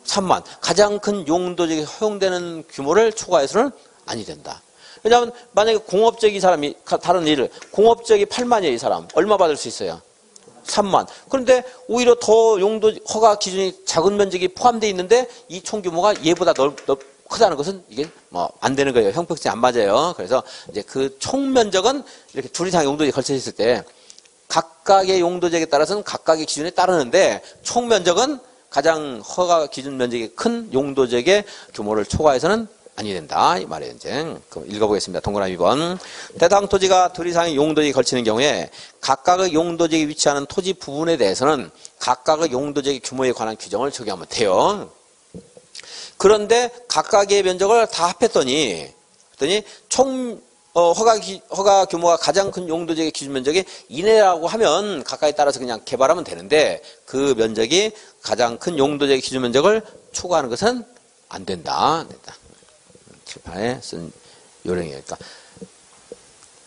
3만. 가장 큰 용도적이 허용되는 규모를 초과해서는 아니 된다. 왜냐하면 만약에 공업적이 사람이 다른 일을 공업적이 8만이에요, 이 사람. 얼마 받을 수 있어요? 3만. 그런데 오히려 더 용도 허가 기준이 작은 면적이 포함되어 있는데 이 총 규모가 얘보다 크다는 것은 이게 뭐 안 되는 거예요. 형평성이 안 맞아요. 그래서 이제 그 총 면적은 이렇게 둘 이상 용도에 걸쳐 있을 때 각각의 용도적에 따라서는 각각의 기준에 따르는데 총 면적은 가장 허가 기준 면적이 큰 용도적의 규모를 초과해서는 아니 된다 이 말이에요. 이제 그럼 읽어보겠습니다. 동그라미 2번. 대상 토지가 둘 이상의 용도적이 걸치는 경우에 각각의 용도적이 위치하는 토지 부분에 대해서는 각각의 용도적의 규모에 관한 규정을 적용하면 돼요. 그런데 각각의 면적을 다 합했더니 총 허가 규모가 가장 큰 용도적의 기준 면적이 이내라고 하면 각각에 따라서 그냥 개발하면 되는데 그 면적이 가장 큰 용도적의 기준 면적을 초과하는 것은 안 된다. 칠판에 쓴 요령이니까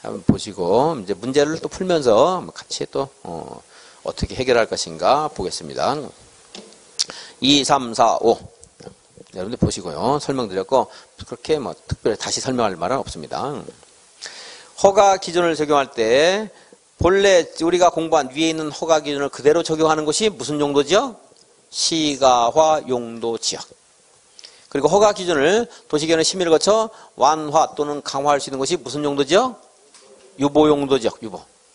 한번 보시고 이제 문제를 또 풀면서 같이 또 어떻게 해결할 것인가 보겠습니다. 2, 3, 4, 5 여러분들 보시고요. 설명드렸고 그렇게 뭐 특별히 다시 설명할 말은 없습니다. 허가 기준을 적용할 때 본래 우리가 공부한 위에 있는 허가 기준을 그대로 적용하는 것이 무슨 용도지역? 시가화 용도 지역. 그리고 허가 기준을 도시계획 심의를 거쳐 완화 또는 강화할 수 있는 것이 무슨 용도지역? 유보 용도지역.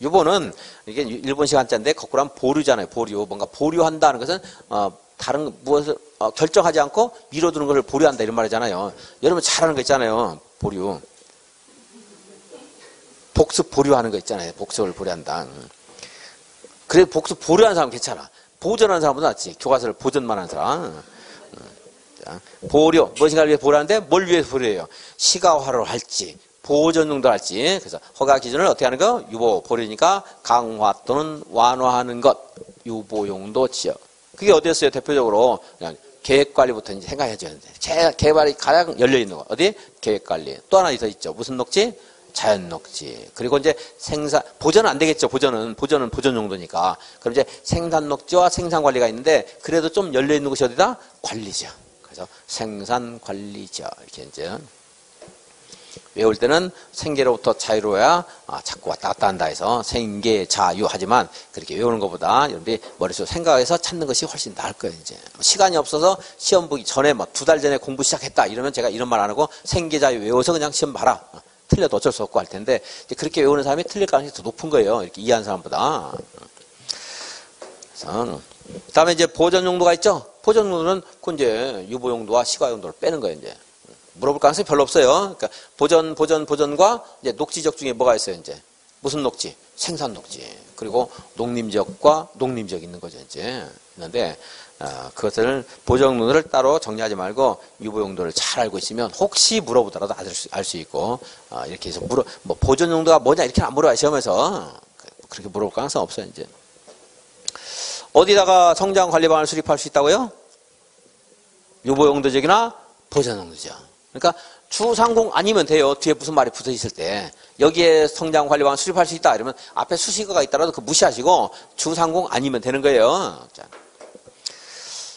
유보는 이게 일본식 한자인데 거꾸로 하면 보류잖아요. 보류. 뭔가 보류한다는 것은 다른 무엇을 결정하지 않고 미뤄두는 것을 보류한다 이런 말이잖아요. 여러분 잘하는 거 있잖아요. 보류. 복습 보류하는 거 있잖아요. 복습을 보류한다. 그래도 복습 보류하는 사람 괜찮아. 보존하는 사람보다 낫지. 교과서를 보존만 하는 사람. 자, 보류. 무엇인가를 위해 보류하는데 뭘 위해서 보류해요? 시가화를 할지 보존 용도를 할지. 그래서 허가 기준을 어떻게 하는 거? 유보 보류니까 강화 또는 완화하는 것. 유보 용도 지역. 그게 어디였어요? 대표적으로 그냥 계획관리부터 이제 생각해줘야 되는데 개발이 가장 열려있는 거 어디? 계획관리. 또 하나 더 있죠. 무슨 녹지? 자연 녹지. 그리고 이제 생산 보존은 안 되겠죠. 보존은 보존 용도니까. 그럼 이제 생산 녹지와 생산 관리가 있는데 그래도 좀 열려 있는 곳이 어디다? 관리지역. 그래서 생산 관리지역 이렇게 이제 외울 때는 생계로부터 자유로워야 자꾸 왔다 갔다 한다 해서 생계 자유 하지만 그렇게 외우는 것보다 여러분들이 머릿속 생각해서 찾는 것이 훨씬 나을 거예요. 이제 시간이 없어서 시험 보기 전에 뭐 2달 전에 공부 시작했다 이러면 제가 이런 말 안 하고 생계 자유 외워서 그냥 시험 봐라. 틀려도 어쩔 수 없고 할 텐데 이제 그렇게 외우는 사람이 틀릴 가능성이 더 높은 거예요. 이렇게 이해하는 사람보다. 그래서 그다음에 이제 보존 용도가 있죠. 보존 용도는 그 이제 유보 용도와 시가 용도를 빼는 거예요. 이제 물어볼 가능성이 별로 없어요. 그러니까 보존과 이제 녹지적 중에 뭐가 있어요. 이제 무슨 녹지? 생산 녹지. 그리고 농림지역과 농림지역 있는 거죠. 이제 있는데 그것을 보존 용도를 따로 정리하지 말고 유보 용도를 잘 알고 있으면 혹시 물어보더라도 알 수 있고 이렇게 해서 뭐 보존 용도가 뭐냐 이렇게 안 물어봐요. 시험에서 그렇게 물어볼 가능성 없어요. 이제 어디다가 성장 관리 방안을 수립할 수 있다고요? 유보 용도적이나 보존 용도적. 그러니까 주상공 아니면 돼요. 뒤에 무슨 말이 붙어 있을 때 여기에 성장 관리 방안 수립할 수 있다 이러면 앞에 수식어가 있더라도 그 무시하시고 주상공 아니면 되는 거예요. 자.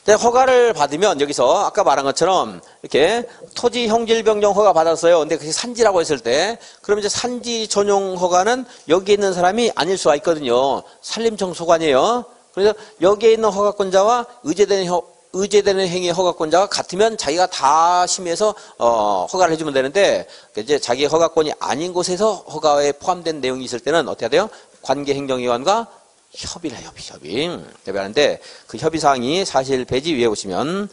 허가를 받으면 여기서 아까 말한 것처럼 이렇게 토지 형질 변경 허가 받았어요. 근데 그게 산지라고 했을 때 그럼 이제 산지 전용 허가는 여기에 있는 사람이 아닐 수가 있거든요. 산림청소관이에요. 그래서 여기에 있는 허가권자와 의제되는 행위 허가권자가 같으면 자기가 다 심의해서 허가를 해주면 되는데 이제 자기 허가권이 아닌 곳에서 허가에 포함된 내용이 있을 때는 어떻게 해야 돼요? 관계행정기관과 협의를 해요. 협의하는데 그 협의사항이 사실 배지 위에 보시면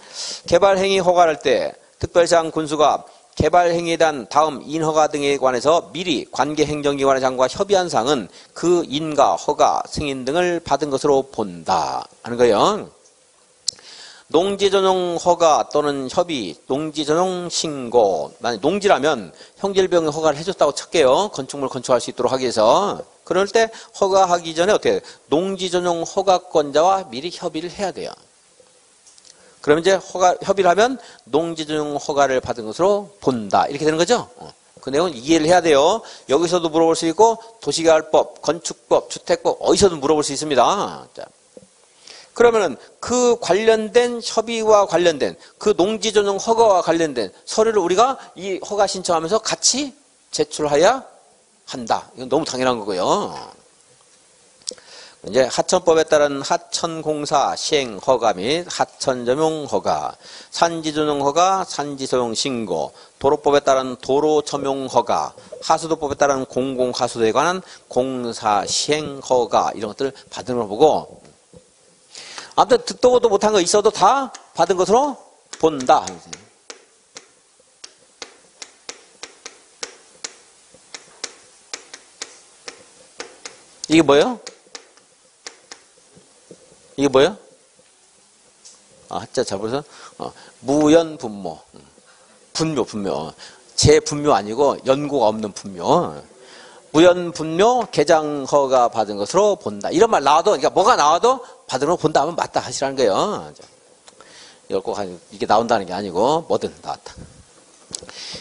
개발행위 허가할 때 특별시장 군수가 개발행위에 대한 다음 인허가 등에 관해서 미리 관계행정기관의 장과 협의한 사항은 그 인가, 허가, 승인 등을 받은 것으로 본다 하는 거예요. 농지전용 허가 또는 협의, 농지전용 신고. 만약 농지라면 형질변경 허가를 해줬다고 칠게요. 건축물 건축할 수 있도록 하기 위해서. 그럴 때 허가하기 전에 어떻게 해요? 농지전용 허가권자와 미리 협의를 해야 돼요. 그러면 이제 협의를 하면 농지조정 허가를 받은 것으로 본다. 이렇게 되는 거죠. 그 내용은 이해를 해야 돼요. 여기서도 물어볼 수 있고 도시개발법, 건축법, 주택법 어디서도 물어볼 수 있습니다. 자. 그러면은 그 관련된 협의와 관련된 그 농지조정 허가와 관련된 서류를 우리가 이 허가 신청하면서 같이 제출해야 한다. 이건 너무 당연한 거고요. 이제 하천법에 따른 하천공사 시행 허가 및 하천점용 허가, 산지조정 허가, 산지소용 신고, 도로법에 따른 도로점용 허가, 하수도법에 따른 공공하수도에 관한 공사 시행 허가 이런 것들을 받은 걸 보고 아무튼 듣도 보도 못한 거 있어도 다 받은 것으로 본다. 이게 뭐예요? 이게 뭐예요? 하자 잘보세요. 무연분모. 분묘. 제 분묘 아니고 연고가 없는 분묘. 무연분묘 개장허가 받은 것으로 본다. 이런 말 나와도, 그러니까 뭐가 나와도 받은 것으로 본다 하면 맞다 하시라는 거예요. 이걸 꼭 이게 나온다는 게 아니고 뭐든 나왔다.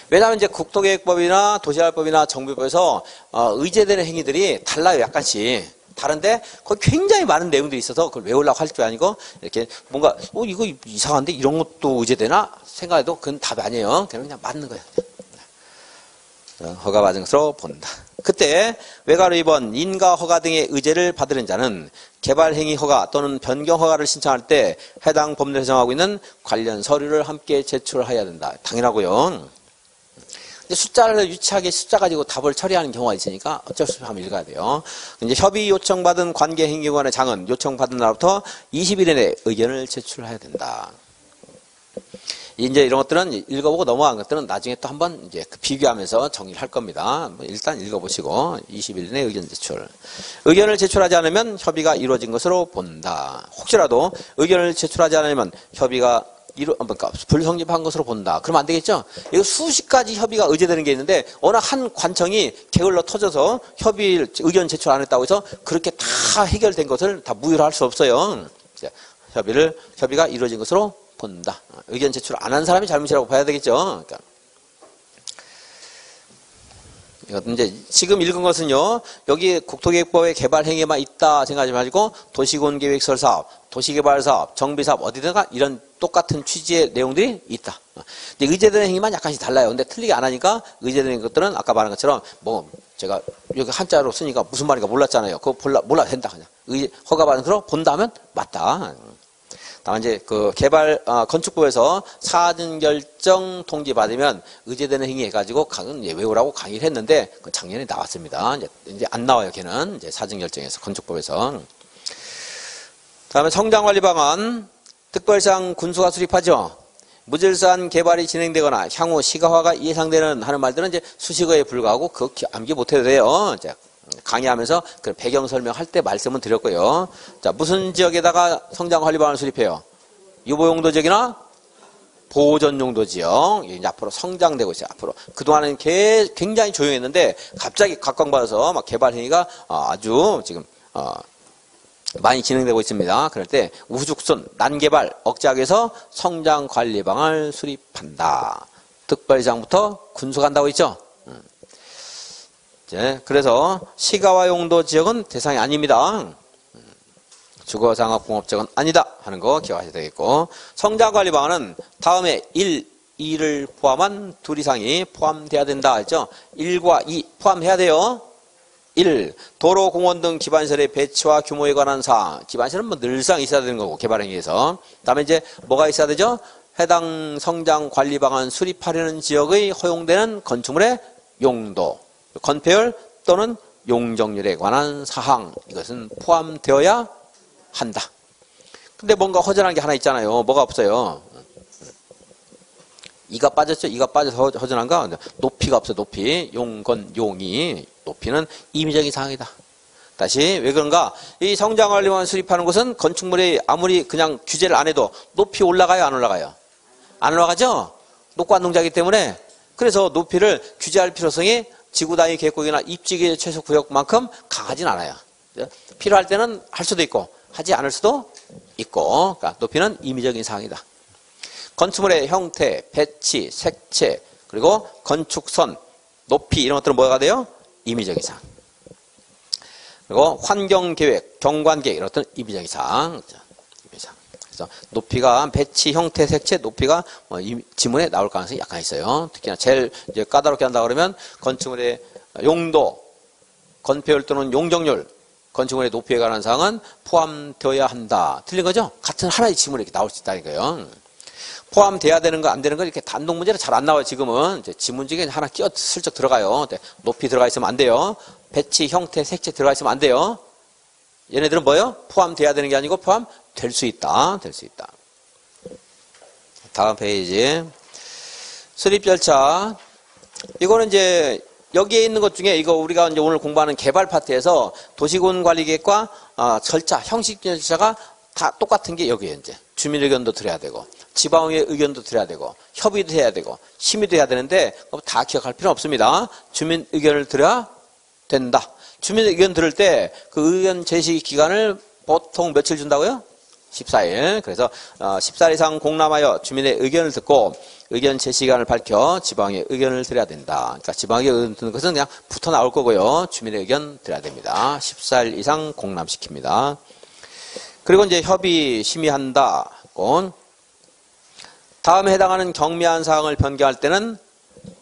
왜냐하면 이제 국토계획법이나 도시개발법이나 정비법에서 의제되는 행위들이 달라요, 약간씩. 다른데 거기 굉장히 많은 내용들이 있어서 그걸 외우려고 할 게 아니고 이렇게 뭔가 이거 이상한데 이런 것도 의제되나 생각해도 그건 답이 아니에요. 그냥 맞는 거예요. 허가 받은 것으로 본다. 그때 외가로 2번 인가 허가 등의 의제를 받으는 자는 개발행위 허가 또는 변경 허가를 신청할 때 해당 법률에서 정하고 있는 관련 서류를 함께 제출해야 된다. 당연하고요. 숫자를 유치하게 숫자 가지고 답을 처리하는 경우가 있으니까 어쩔 수 없이 한번 읽어야 돼요. 이제 협의 요청받은 관계행위관의 장은 요청받은 날부터 20일 이내에 의견을 제출해야 된다. 이제 이런 것들은 읽어보고 넘어간 것들은 나중에 또 한번 이제 비교하면서 정리를 할 겁니다. 일단 읽어보시고 20일 이내에 의견 제출. 의견을 제출하지 않으면 협의가 이루어진 것으로 본다. 혹시라도 의견을 제출하지 않으면 협의가 그러니까 불성립한 것으로 본다. 그러면 안 되겠죠? 이거 수십 가지 협의가 의제되는 게 있는데 어느 한 관청이 게을러 터져서 의견 제출 안 했다고 해서 그렇게 다 해결된 것을 다 무효할 수 없어요. 협의가 이루어진 것으로 본다. 의견 제출 안 한 사람이 잘못이라고 봐야 되겠죠. 그러니까. 이제 지금 읽은 것은요, 여기 국토계획법의 개발행위만 있다 생각하지 마시고 도시군계획설사업, 도시개발사업, 정비사업 어디든가 이런 똑같은 취지의 내용들이 있다. 근데 의제되는 행위만 약간씩 달라요. 근데 틀리게 안 하니까 의제되는 것들은 아까 말한 것처럼 제가 여기 한자로 쓰니까 무슨 말인가 몰랐잖아요. 그거 몰라도 된다 그냥. 허가받은 것으로 본다 하면 맞다. 다만 이제 그 건축부에서 사전 결정 통지 받으면 의제되는 행위 해가지고 외우라고 강의를 했는데 그 작년에 나왔습니다. 이제 안 나와요. 걔는 이제 사전 결정에서 건축법에서. 다음에 성장관리 방안 특별상 군수가 수립하죠. 무질서한 개발이 진행되거나 향후 시가화가 예상되는 하는 말들은 이제 수식어에 불과하고 그거 암기 못해도 돼요. 이제 강의하면서 그 배경 설명할 때 말씀은 드렸고요. 자, 무슨 지역에다가 성장관리 방안을 수립해요? 유보용도 지역이나 보존용도 지역. 이제 앞으로 성장되고 있어요. 앞으로 그동안은 굉장히 조용했는데 갑자기 각광받아서 막 개발 행위가 아주 지금 많이 진행되고 있습니다. 그럴 때 우후죽순 난개발 억제하기 위해서 성장관리 방안을 수립한다. 특별시장부터 군수 간다고 있죠. 그래서 시가화 용도 지역은 대상이 아닙니다. 주거상업공업지역은 아니다 하는 거 기억하셔야 되겠고, 성장관리 방안은 다음에 1, 2를 포함한 둘 이상이 포함돼야 된다 했죠. 1과 2 포함해야 돼요. 1. 도로, 공원 등 기반시설의 배치와 규모에 관한 사항. 기반시설은 늘상 있어야 되는 거고, 개발행위에서. 다음에 이제 뭐가 있어야 되죠? 해당 성장관리 방안 수립하려는 지역의 허용되는 건축물의 용도, 건폐율 또는 용적률에 관한 사항. 이것은 포함되어야 한다. 근데 뭔가 허전한 게 하나 있잖아요. 뭐가 없어요? 이가 빠졌죠? 이가 빠져서 허전한가? 높이가 없어요. 높이. 용이. 높이는 임의적인 사항이다. 다시 왜 그런가? 이 성장관리만 수립하는 곳은 건축물이 아무리 그냥 규제를 안 해도 높이 올라가요? 안 올라가요? 안 올라가죠? 녹관 농자이기 때문에. 그래서 높이를 규제할 필요성이 지구단위 계획구역이나 입지계 최소 구역만큼 강하진 않아요. 필요할 때는 할 수도 있고 하지 않을 수도 있고, 그러니까 높이는 임의적인 사항이다. 건축물의 형태, 배치, 색채, 그리고 건축선, 높이 이런 것들은 뭐가 돼요? 임의적인 사항. 그리고 환경계획, 경관계획 이런 것들은 임의적인 사항. 그래서 높이가 배치, 형태, 색채, 높이가 지문에 나올 가능성이 약간 있어요. 특히나 제일 이제 까다롭게 한다 그러면 건축물의 용도, 건폐율 또는 용적률, 건축물의 높이에 관한 사항은 포함되어야 한다. 틀린 거죠? 같은 하나의 지문에 이렇게 나올 수 있다는 거예요. 포함돼야 되는 거, 안 되는 거 이렇게 단독 문제로 잘 안 나와요, 지금은. 이제 지문 중에 하나 끼어 슬쩍 들어가요. 높이 들어가 있으면 안 돼요. 배치, 형태, 색채 들어가 있으면 안 돼요. 얘네들은 뭐예요? 포함돼야 되는 게 아니고 포함될 수 있다. 될 수 있다. 다음 페이지. 수립 절차. 이거는 이제 여기에 있는 것 중에 이거 우리가 이제 오늘 공부하는 개발 파트에서 도시군 관리 계획과 절차, 형식 절차가 다 똑같은 게 여기에 이제 주민 의견도 들어야 되고 지방의 의견도 들어야 되고 협의도 해야 되고 심의도 해야 되는데 다 기억할 필요는 없습니다. 주민 의견을 들어야 된다. 주민 의견 들을 때 그 의견 제시 기간을 보통 며칠 준다고요? 14일. 그래서 14일 이상 공람하여 주민의 의견을 듣고 의견 제시 기간을 밝혀 지방의 의견을 드려야 된다. 그러니까 지방의 의견 듣는 것은 그냥 붙어 나올 거고요. 주민의 의견 드려야 됩니다. 14일 이상 공람시킵니다. 그리고 이제 협의 심의한다. 다음에 해당하는 경미한 사항을 변경할 때는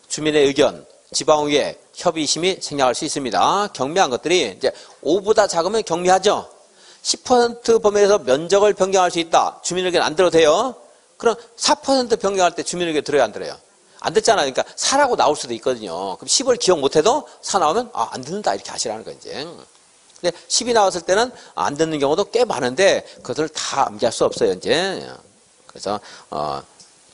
주민의 의견, 지방의회 협의 심의 생략할 수 있습니다. 경미한 것들이 이제 5보다 작으면 경미하죠. 10% 범위에서 면적을 변경할 수 있다. 주민 의견 안 들어도 돼요. 그럼 4% 변경할 때 주민 의견 들어요, 안 들어요? 안 듣잖아요. 그러니까 4라고 나올 수도 있거든요. 그럼 10을 기억 못해도 4 나오면 안 듣는다 이렇게 하시라는 거죠. 근데 10이 나왔을 때는 안 듣는 경우도 꽤 많은데 그것을 다 암기할 수 없어요, 이제. 그래서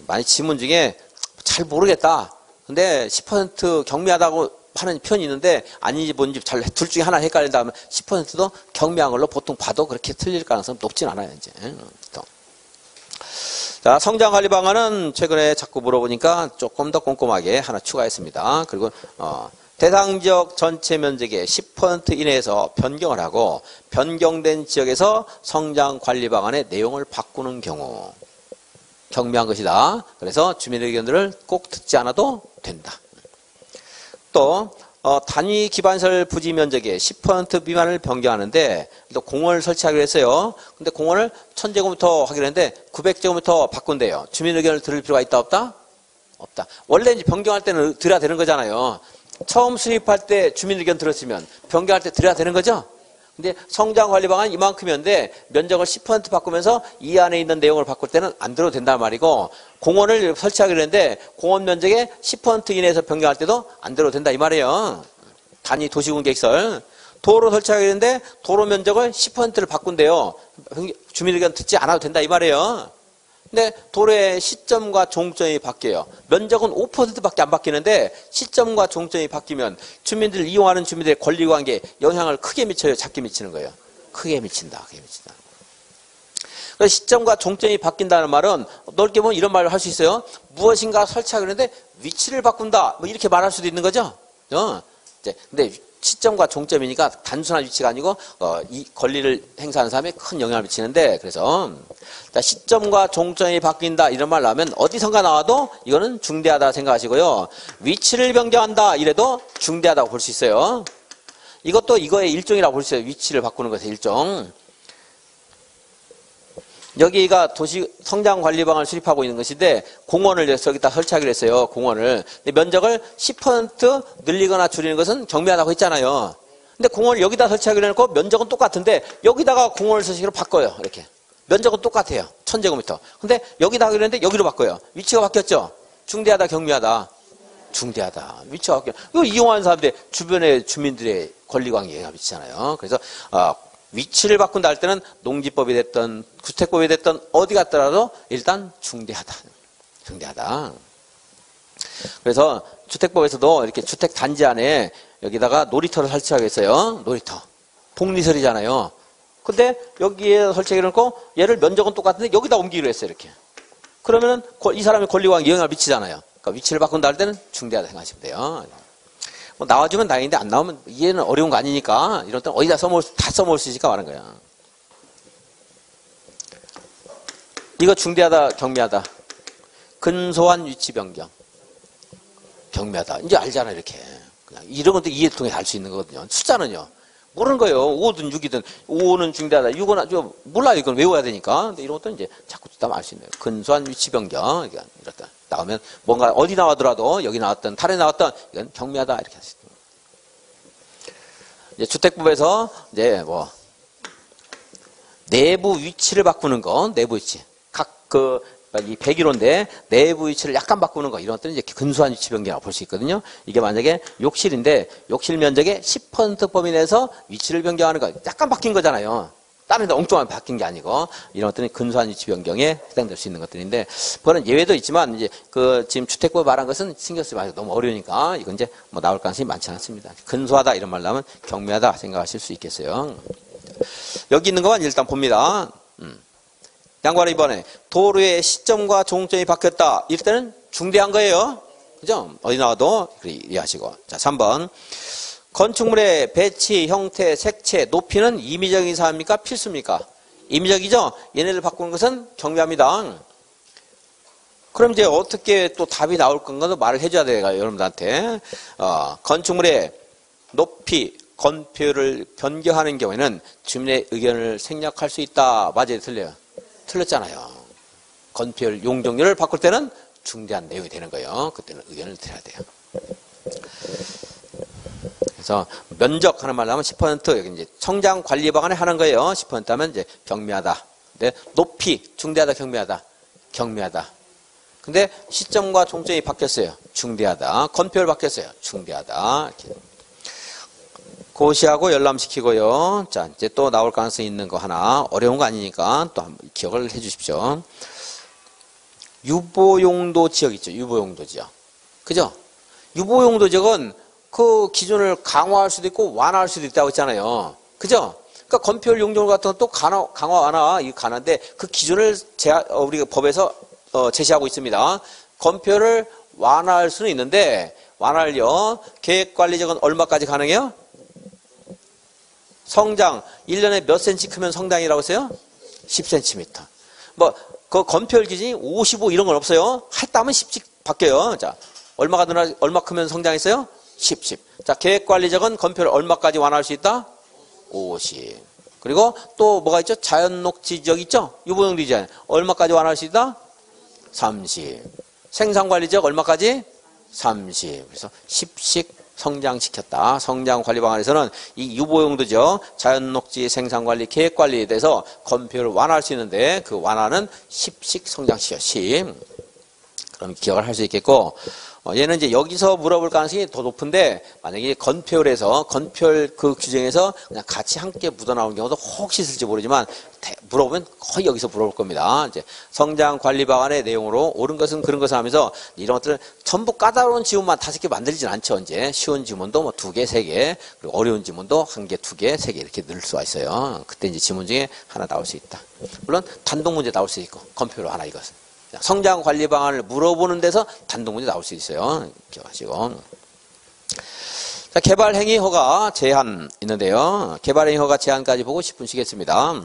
많이 지문 중에 잘 모르겠다. 근데 10% 경미하다고 하는 편이 있는데 아닌지 뭔지 잘 둘 중에 하나 헷갈린다 하면 10%도 경미한 걸로 보통 봐도 그렇게 틀릴 가능성은 높진 않아요, 이제. 자, 성장관리 방안은 최근에 자꾸 물어보니까 조금 더 꼼꼼하게 하나 추가했습니다. 그리고 대상 지역 전체 면적의 10% 이내에서 변경을 하고 변경된 지역에서 성장관리 방안의 내용을 바꾸는 경우 경미한 것이다. 그래서 주민 의견들을 꼭 듣지 않아도 된다. 또 단위 기반시설 부지 면적의 10% 미만을 변경하는데 또 공원을 설치하기로 했어요. 근데 공원을 1000제곱미터 하기로 했는데 900제곱미터 바꾼대요. 주민 의견을 들을 필요가 있다 없다? 없다. 원래 이제 변경할 때는 들어야 되는 거잖아요. 처음 수립할 때 주민 의견 들었으면 변경할 때 들어야 되는 거죠. 근데 성장관리 방안 이만큼이었는데 면적을 10% 바꾸면서 이 안에 있는 내용을 바꿀 때는 안 들어도 된단 말이고 공원을 설치하기로 했는데 공원 면적의 10% 이내에서 변경할 때도 안 들어도 된다 이 말이에요. 단위 도시군 계획설. 도로 설치하기로 했는데 도로 면적을 10%를 바꾼대요. 주민 의견 듣지 않아도 된다 이 말이에요. 근데 도로의 시점과 종점이 바뀌어요. 면적은 5%밖에 안 바뀌는데 시점과 종점이 바뀌면 주민들 이용하는 주민들의 권리관계에 영향을 크게 미쳐요. 작게 미치는 거예요. 크게 미친다. 크게 미친다. 그래서 시점과 종점이 바뀐다는 말은 넓게 보면 이런 말을 할 수 있어요. 무엇인가 설치하기로 했는데 위치를 바꾼다. 뭐 이렇게 말할 수도 있는 거죠. 근데 시점과 종점이니까 단순한 위치가 아니고 이 권리를 행사하는 사람에 큰 영향을 미치는데 그래서 시점과 종점이 바뀐다 이런 말 나오면 어디선가 나와도 이거는 중대하다 생각하시고요. 위치를 변경한다 이래도 중대하다고 볼 수 있어요. 이것도 이거의 일종이라고 볼 수 있어요. 위치를 바꾸는 것의 일종. 여기가 도시 성장관리방을 수립하고 있는 것인데 공원을 여기다 설치하기로 했어요. 공원을. 근데 면적을 10% 늘리거나 줄이는 것은 경미하다고 했잖아요. 근데 공원을 여기다 설치하기로 해놓고 면적은 똑같은데 여기다가 공원을 설치기로 바꿔요. 이렇게. 면적은 똑같아요. 1000제곱미터. 근데 여기다 하기로 했는데 여기로 바꿔요. 위치가 바뀌었죠. 중대하다, 경미하다. 중대하다. 위치가 바뀌어요. 이거 이용하는 사람들 주변의 주민들의 권리관계에 영향을 미치잖아요. 그래서 위치를 바꾼다 할 때는 농지법이 됐든 주택법이 됐든 어디 갔더라도 일단 중대하다. 중대하다. 그래서 주택법에서도 이렇게 주택 단지 안에 여기다가 놀이터를 설치하겠어요. 놀이터. 복리설이잖아요. 근데 여기에 설치하기로 놓고 얘를 면적은 똑같은데 여기다 옮기기로 했어요. 이렇게. 그러면은 이 사람의 권리관계에 영향을 미치잖아요. 그러니까 위치를 바꾼다 할 때는 중대하다 생각하시면 돼요. 뭐 나와주면 다행인데 안 나오면 이해는 어려운 거 아니니까 이런 때는 어디다 다 써먹을 수 있으니까 말하는 거야. 이거 중대하다, 경미하다. 근소한 위치 변경. 경미하다. 이제 알잖아, 이렇게. 그냥 이런 것도 이해 통해 알 수 있는 거거든요. 숫자는요. 모르는 거예요. 5든 6이든 5는 중대하다. 6은 좀 몰라요. 이건 외워야 되니까. 근데 이런 것도 이제 자꾸 듣다 알 수 있는 거예요. 근소한 위치 변경. 이렇다. 나오면 뭔가 어디 나오더라도 여기 나왔던 탈에 나왔던 이건 경미하다 이렇게 할 수 있습니다. 이제 주택법에서 이제 뭐 내부 위치를 바꾸는 거, 내부 위치. 각 이 101호인데 내부 위치를 약간 바꾸는 거 이런 것들은 이제 근소한 위치 변경이라고 볼 수 있거든요. 이게 만약에 욕실인데 욕실 면적의 10% 범위 내에서 위치를 변경하는 거 약간 바뀐 거잖아요. 다른 데 엉뚱하게 바뀐 게 아니고 이런 것들은 근소한 위치 변경에 해당될 수 있는 것들인데 그거는 예외도 있지만 이제 지금 주택법 말한 것은 신경 쓰지 마세요. 너무 어려우니까 이건 이제 뭐 나올 가능성이 많지 않습니다. 근소하다 이런 말 나오면 경미하다 생각하실 수 있겠어요. 여기 있는 것만 일단 봅니다. 양반은 이번에 도로의 시점과 종점이 바뀌었다. 이럴 때는 중대한 거예요. 그죠? 어디 나와도 이해하시고. 자, 3번. 건축물의 배치, 형태, 색채, 높이는 임의적인 사항입니까? 필수입니까? 임의적이죠? 얘네를 바꾸는 것은 경미합니다. 그럼 이제 어떻게 또 답이 나올 건가도 말을 해줘야 돼요, 여러분들한테. 건축물의 높이, 건표를 변경하는 경우에는 주민의 의견을 생략할 수 있다. 맞아요, 틀려요? 틀렸잖아요. 건폐율 용적률을 바꿀 때는 중대한 내용이 되는 거예요. 그때는 의견을 드려야 돼요. 그래서 면적 하는 말 나오면 10% 여기 이제 성장 관리 방안에 하는 거예요. 10% 하면 이제 경미하다. 근데 높이 중대하다, 경미하다, 경미하다. 근데 시점과 종점이 바뀌었어요. 중대하다. 건폐율 바뀌었어요. 중대하다. 이렇게. 고시하고 열람시키고요. 자, 이제 또 나올 가능성이 있는 거 하나. 어려운 거 아니니까 또 한번 기억을 해 주십시오. 유보용도 지역 있죠. 유보용도 지역. 그죠? 유보용도 지역은 그 기준을 강화할 수도 있고 완화할 수도 있다고 했잖아요. 그죠? 그러니까 건폐율 용적률 같은 것도 강화, 완화, 이 가능한데 그 기준을 우리가 법에서 제시하고 있습니다. 건폐율을 완화할 수는 있는데 완화를요. 계획관리적은 얼마까지 가능해요? 성장 1년에 몇 센치 크면 성장이라고 했어요? 10cm. 뭐 그 건폐율 기준이 55 이런 건 없어요. 했다면 10씩 바뀌어요. 자, 얼마 크면 성장했어요? 10. 자, 계획관리적은 건폐율 얼마까지 완화할 수 있다? 50. 그리고 또 뭐가 있죠? 자연녹지 지역 있죠? 유보용 디자인 얼마까지 완화할 수 있다? 30. 생산관리지역 얼마까지? 30. 그래서 10씩 성장시켰다. 성장관리 방안에서는 이 유보용도죠. 자연녹지 생산관리, 계획관리에 대해서 건폐율을 완화할 수 있는데 그 완화는 10씩 성장시켜. 10. 그럼 기억을 할 수 있겠고 얘는 이제 여기서 물어볼 가능성이 더 높은데 만약에 건폐율에서 건폐율 그 규정에서 그냥 같이 함께 묻어나오는 경우도 혹시 있을지 모르지만 물어보면 거의 여기서 물어볼 겁니다. 이제 성장 관리 방안의 내용으로 옳은 것은 그런 것을 하면서 이런 것들은 전부 까다로운 지문만 5개 만들진 않죠. 이제 쉬운 지문도 뭐 2개, 3개, 그리고 어려운 지문도 1개, 2개, 3개 이렇게 넣을 수가 있어요. 그때 이제 지문 중에 하나 나올 수 있다. 물론 단독 문제 나올 수 있고 건폐율 하나 이것은. 성장 관리 방안을 물어보는 데서 단독 문제 나올 수 있어요. 기억하시고. 자, 개발 행위 허가 제한 있는데요. 개발 행위 허가 제한까지 보고 10분 쉬겠습니다.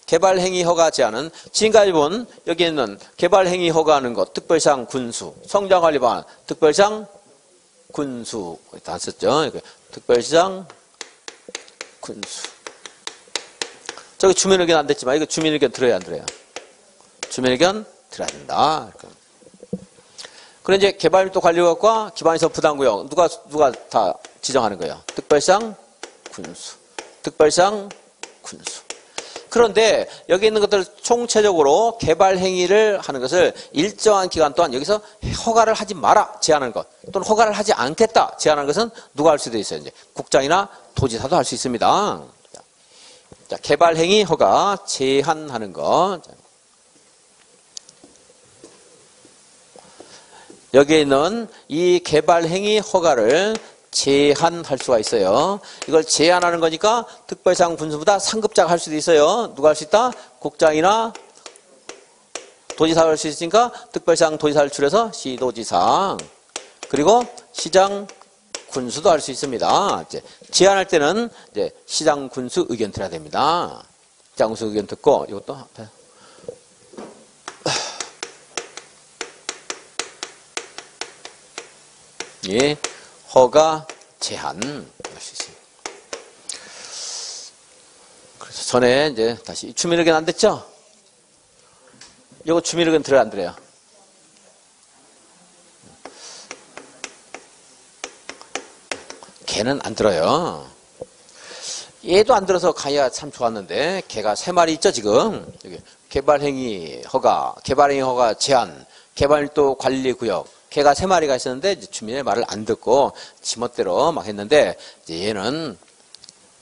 개발 행위 허가 제한은 지금까지 본 여기 있는 개발 행위 허가하는 것, 특별상 군수, 성장 관리 방안, 특별상 군수 다 썼죠. 특별상 군수. 저기 주민 의견 안 됐지만 이거 주민 의견 들어야 안 들어요? 주민 의견 들어야 된다. 그럼 이제 개발밀도 관리구역과 기반시설 부담구역 누가 다 지정하는 거예요? 특별상 군수, 특별상 군수. 그런데 여기 있는 것들 총체적으로 개발 행위를 하는 것을 일정한 기간 동안 여기서 허가를 하지 마라 제한하는 것 또는 허가를 하지 않겠다 제한하는 것은 누가 할 수도 있어요. 이제 국장이나 도지사도 할 수 있습니다. 자, 개발 행위 허가 제한하는 것. 여기에 있는 이 개발 행위 허가를 제한할 수가 있어요. 이걸 제한하는 거니까 특별상 군수보다 상급자가 할 수도 있어요. 누가 할 수 있다? 국장이나 도지사가 할 수 있으니까 특별상 도지사를 줄여서 시도지사. 그리고 시장 군수도 할 수 있습니다. 이제 제한할 때는 이제 시장 군수 의견 들어야 됩니다. 시장 군수 의견 듣고 이것도 예, 허가, 제한 할 수 있습니다. 그래서 전에 이제 다시 주민 의견 안 됐죠? 이거 주민 의견 들어요, 안 들어요? 걔는 안 들어요. 얘도 안 들어서 가야 참 좋았는데, 걔가 3마리 있죠, 지금? 여기 개발행위 허가, 개발행위 허가 제한, 개발도 관리구역. 걔가 3마리가 있었는데, 이제 주민의 말을 안 듣고, 지멋대로 막 했는데, 이제 얘는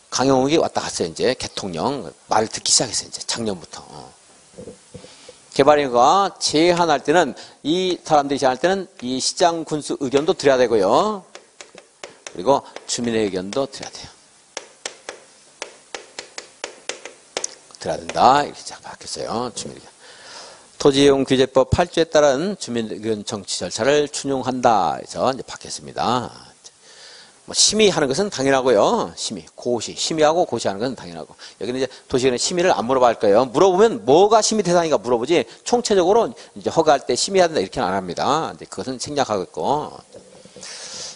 강용욱이 왔다 갔어요, 이제. 개통령. 말을 듣기 시작했어요, 이제. 작년부터. 개발행위가 제한할 때는, 이 사람들이 제한할 때는 이 시장 군수 의견도 드려야 되고요. 그리고 주민의 의견도 드려야 돼요. 드려야 된다. 이렇게 딱 바뀌었어요. 주민 의견. 토지이용 규제법 8조에 따른 주민 의견 정치 절차를 준용한다. 해서 이제 바뀌었습니다. 뭐 심의하는 것은 당연하고요. 심의하고 고시하는 것은 당연하고. 여기는 이제 도시의원은 심의를 안 물어볼 거예요. 물어보면 뭐가 심의 대상인가 물어보지, 총체적으로 이제 허가할 때 심의해야 된다 이렇게는 안 합니다. 이제 그것은 생략하고 있고.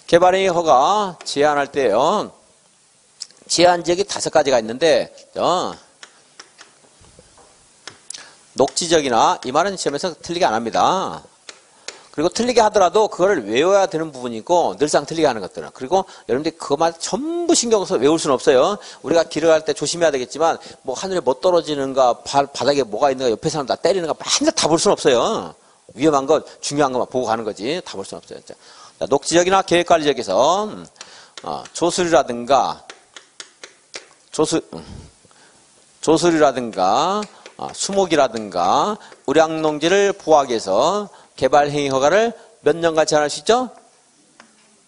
개발행위 허가 제한할 때요. 제한 지역이 5가지가 있는데, 녹지적이나, 이 말은 시험에서 틀리게 안 합니다. 그리고 틀리게 하더라도 그거를 외워야 되는 부분이고, 늘상 틀리게 하는 것들은. 그리고 여러분들이 그것만 전부 신경 써서 외울 수는 없어요. 우리가 길을 갈 때 조심해야 되겠지만, 뭐 하늘에 뭐 떨어지는가, 바닥에 뭐가 있는가, 옆에 사람 다 때리는가, 맨날 다 볼 수는 없어요. 위험한 것, 중요한 것만 보고 가는 거지. 다 볼 수는 없어요. 자, 녹지적이나 계획관리적에서 조술이라든가 수목이라든가 우량농지를 보호하기 위해서 개발행위 허가를 몇 년간 제한할 수 있죠?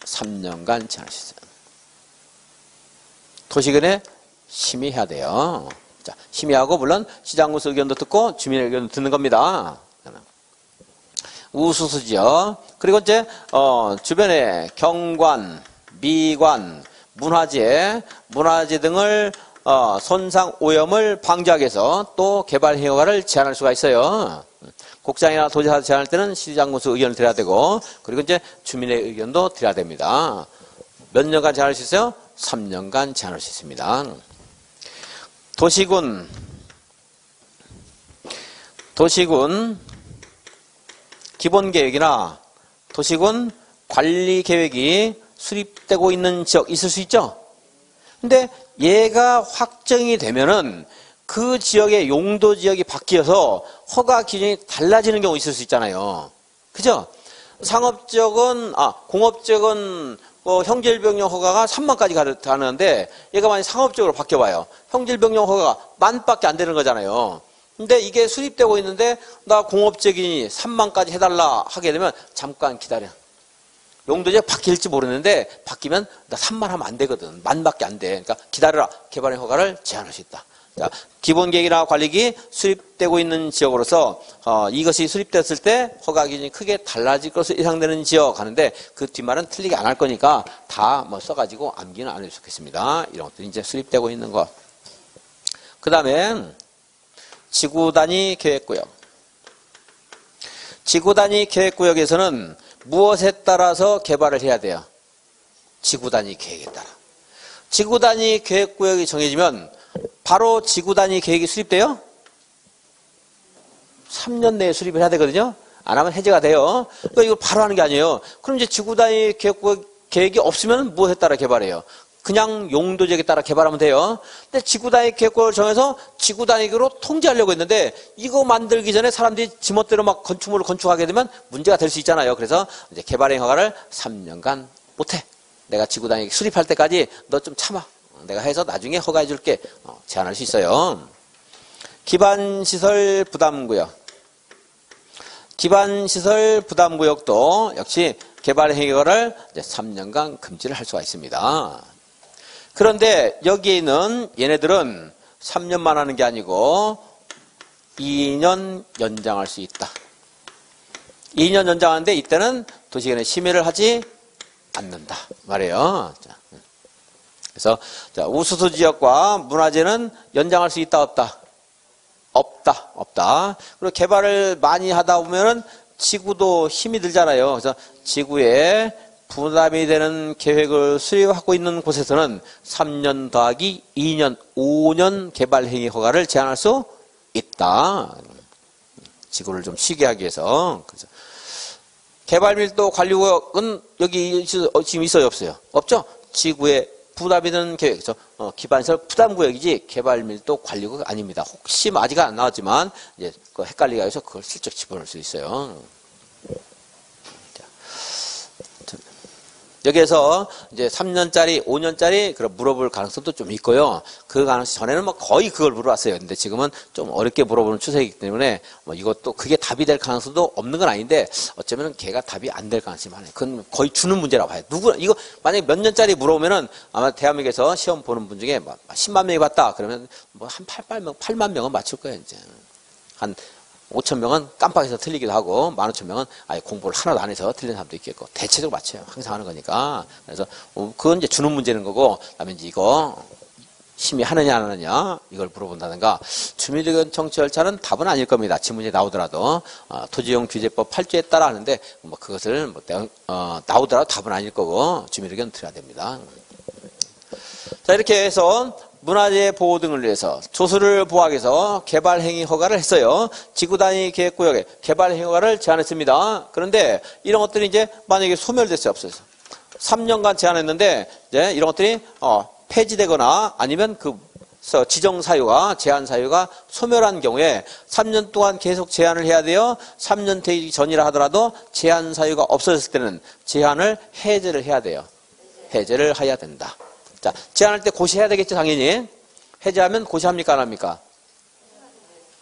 3년간 제한할 수 있어요. 도시근에 심의해야 돼요. 자, 심의하고 물론 시장군수 의견도 듣고 주민의 의견도 듣는 겁니다. 우수수지역. 그리고 이제 주변에 경관, 미관, 문화재 등을 손상 오염을 방지하기 위해서 또 개발 행위 허가를 제한할 수가 있어요. 국장이나 도지사 제한할 때는 시장군수 의견을 드려야 되고, 그리고 이제 주민의 의견도 드려야 됩니다. 몇 년간 제한할 수 있어요? 3년간 제한할 수 있습니다. 도시군 기본계획이나 도시군 관리계획이 수립되고 있는 지역 있을 수 있죠? 근데 얘가 확정이 되면은 그 지역의 용도 지역이 바뀌어서 허가 기준이 달라지는 경우 있을 수 있잖아요. 그죠? 공업지역은 형질병용 허가가 3만까지 가는데 얘가 만약 상업적으로 바뀌어봐요. 형질병용 허가가 10,000밖에 안 되는 거잖아요. 근데 이게 수립되고 있는데 나 공업적이니 3만까지 해달라 하게 되면 잠깐 기다려. 용도지역 바뀔지 모르는데 바뀌면 나 3만 하면 안 되거든. 10,000밖에 안 돼. 그러니까 기다려라. 개발행 허가를 제한할 수 있다. 자, 기본계획이나 관리기 수립되고 있는 지역으로서 이것이 수립됐을 때 허가 기준이 크게 달라질 것으로 예상되는 지역 하는데 그 뒷말은 틀리게 안 할 거니까 다 뭐 써가지고 암기는 안 해도 좋겠습니다. 이런 것들이 이제 수립되고 있는 것. 그 다음에 지구단위 계획구역. 지구단위 계획구역에서는 무엇에 따라서 개발을 해야 돼요? 지구단위 계획에 따라. 지구단위 계획구역이 정해지면 바로 지구단위 계획이 수립돼요? 3년 내에 수립을 해야 되거든요. 안 하면 해제가 돼요. 그러니까 이걸 바로 하는 게 아니에요. 그럼 이제 지구단위 계획이 없으면 무엇에 따라 개발해요? 그냥 용도지역에 따라 개발하면 돼요. 근데 지구단위 계획을 정해서 지구단위로 통제하려고 했는데 이거 만들기 전에 사람들이 지멋대로 막 건축물을 건축하게 되면 문제가 될 수 있잖아요. 그래서 이제 개발행 허가를 3년간 못해. 내가 지구단위 수립할 때까지 너 좀 참아. 내가 해서 나중에 허가해 줄게. 제한할 수 있어요. 기반시설 부담구역. 기반시설 부담구역도 역시 개발행위 허가를 3년간 금지를 할 수가 있습니다. 그런데 여기에는 얘네들은 3년만 하는 게 아니고 2년 연장할 수 있다. 2년 연장하는데 이때는 도시계획에 심의를 하지 않는다 말이에요. 그래서 우수수 지역과 문화재는 연장할 수 있다 없다? 없다. 그리고 개발을 많이 하다 보면은 지구도 힘이 들잖아요. 그래서 지구의 부담이 되는 계획을 수립하고 있는 곳에서는 3년 더하기 2년, 5년 개발행위 허가를 제한할 수 있다. 지구를 좀 쉬게 하기 위해서. 그래서 개발밀도 관리구역은 여기 지금 있어요, 없어요? 없죠? 지구에 부담이 되는 계획, 그래서 기반시설 부담구역이지 개발밀도 관리구역 아닙니다. 혹시 아직 안 나왔지만 이제 헷갈리게 해서 그걸 슬쩍 집어넣을 수 있어요. 여기에서 이제 3년짜리, 5년짜리 그런 물어볼 가능성도 좀 있고요. 그 가능성 전에는 뭐 거의 그걸 물어봤어요. 근데 지금은 좀 어렵게 물어보는 추세이기 때문에 뭐 이것도 그게 답이 될 가능성도 없는 건 아닌데 어쩌면은 걔가 답이 안 될 가능성이 많아요. 그건 거의 주는 문제라고 봐요. 이거 만약에 몇 년짜리 물어보면은 아마 대한민국에서 시험 보는 분 중에 뭐 10만 명이 봤다. 그러면 뭐 한 8만 명은 맞출 거예요, 이제. 한 5천 명은 깜빡해서 틀리기도 하고 15,000명은 아예 공부를 하나도 안 해서 틀린 사람도 있겠고 대체적으로 맞춰요. 항상 하는 거니까. 그래서 그건 이제 주는 문제는 거고 그다음에 이제 이거 심의 하느냐 안 하느냐 이걸 물어본다든가 주민의견 청취 절차는 답은 아닐 겁니다. 지문에 나오더라도 토지용 규제법 8조에 따라 하는데 뭐 그것을 뭐 나오더라도 답은 아닐 거고 주민의견 드려야 됩니다. 자 이렇게 해서 문화재 보호 등을 위해서 조수를 보호하기 위해서 개발행위 허가를 했어요. 지구단위 계획구역에 개발행위 허가를 제한했습니다. 그런데 이런 것들이 이제 만약에 소멸됐어요, 없어서 3년간 제한했는데 이제 이런 것들이 폐지되거나 아니면 그 지정 사유가 제한 사유가 소멸한 경우에 3년 동안 계속 제한을 해야 돼요. 3년 되기 전이라 하더라도 제한 사유가 없어졌을 때는 제한을 해제를 해야 돼요. 해제를 해야 된다. 자, 제한할 때 고시해야 되겠죠, 당연히. 해제하면 고시합니까, 안 합니까?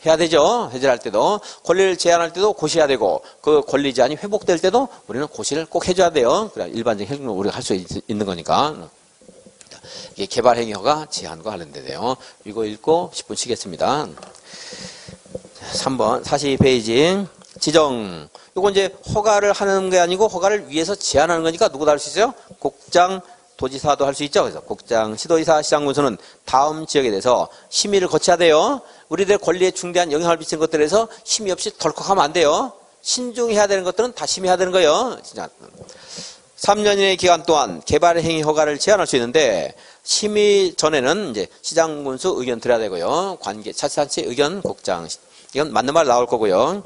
해야 되죠. 해제할 때도. 권리를 제한할 때도 고시해야 되고, 그 권리 제한이 회복될 때도 우리는 고시를 꼭 해줘야 돼요. 그래, 일반적인 행동을 우리가 할 수 있는 거니까. 이게 개발행위 허가 제한과 관련되네요. 이거 읽고 10분 쉬겠습니다. 3번, 42페이지. 지정. 이거 이제 허가를 하는 게 아니고 허가를 위해서 제한하는 거니까 누구도 할 수 있어요? 곡장, 도지사도 할 수 있죠. 그래서 곡장, 시도지사, 시장군수는 다음 지역에 대해서 심의를 거쳐야 돼요. 우리들 권리에 중대한 영향을 미치는 것들에 대해서 심의 없이 덜컥하면 안 돼요. 신중해야 되는 것들은 다 심의해야 되는 거예요. 진짜. 3년의 기간 동안 개발행위 허가를 제한할 수 있는데 심의 전에는 이제 시장군수 의견 들어야 되고요. 관계 자치단체 의견, 곡장 이건 맞는 말 나올 거고요.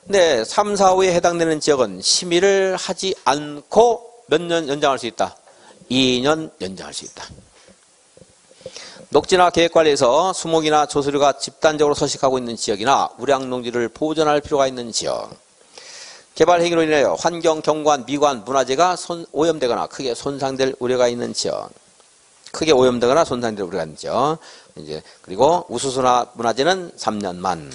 근데 3, 4, 5에 해당되는 지역은 심의를 하지 않고 몇 년 연장할 수 있다. 2년 연장할 수 있다. 녹지나 계획관리에서 수목이나 조수류가 집단적으로 서식하고 있는 지역이나 우량농지를 보존할 필요가 있는 지역. 개발 행위로 인하여 환경, 경관, 미관, 문화재가 오염되거나 크게 손상될 우려가 있는 지역. 크게 오염되거나 손상될 우려가 있는 지역. 이제 그리고 우수수나 문화재는 3년만.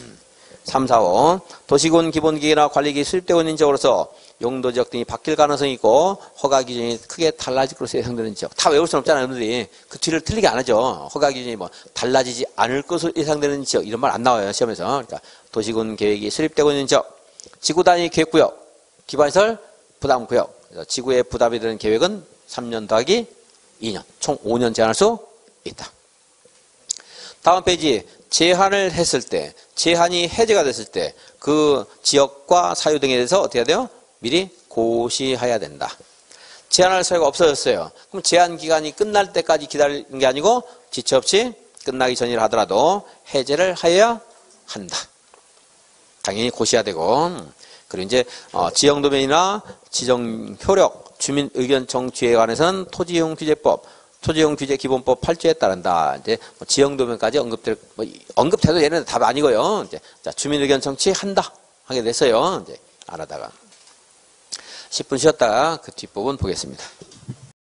3, 4, 5. 도시군 기본기계나 관리기 수립되고 있는 지역으로서 용도 지역 등이 바뀔 가능성이 있고 허가 기준이 크게 달라질 것으로 예상되는 지역. 다 외울 수는 없잖아요. 여러분들이. 그 뒤를 틀리게 안 하죠. 허가 기준이 뭐 달라지지 않을 것으로 예상되는 지역. 이런 말 안 나와요. 시험에서. 그러니까 도시군 계획이 수립되고 있는 지역. 지구단위 계획구역. 기반시설 부담구역. 그래서 지구에 부담이 되는 계획은 3년 더하기 2년. 총 5년 제한할 수 있다. 다음 페이지. 제한을 했을 때, 제한이 해제가 됐을 때 그 지역과 사유 등에 대해서 어떻게 해야 돼요? 미리 고시해야 된다. 제한할 사유가 없어졌어요. 그럼 제한 기간이 끝날 때까지 기다리는 게 아니고 지체 없이 끝나기 전이라 하더라도 해제를 하여야 한다. 당연히 고시해야 되고 그리고 이제 지형도면이나 지정 효력, 주민 의견 정취에 관해서는 토지용 규제법, 토지용 규제 기본법 8조에 따른다. 이제 지형도면까지 언급해도 얘는 답 아니고요. 이제 자, 주민 의견 정취한다 하게 됐어요. 이제 안 하다가 10분 쉬었다가 그 뒷부분 보겠습니다.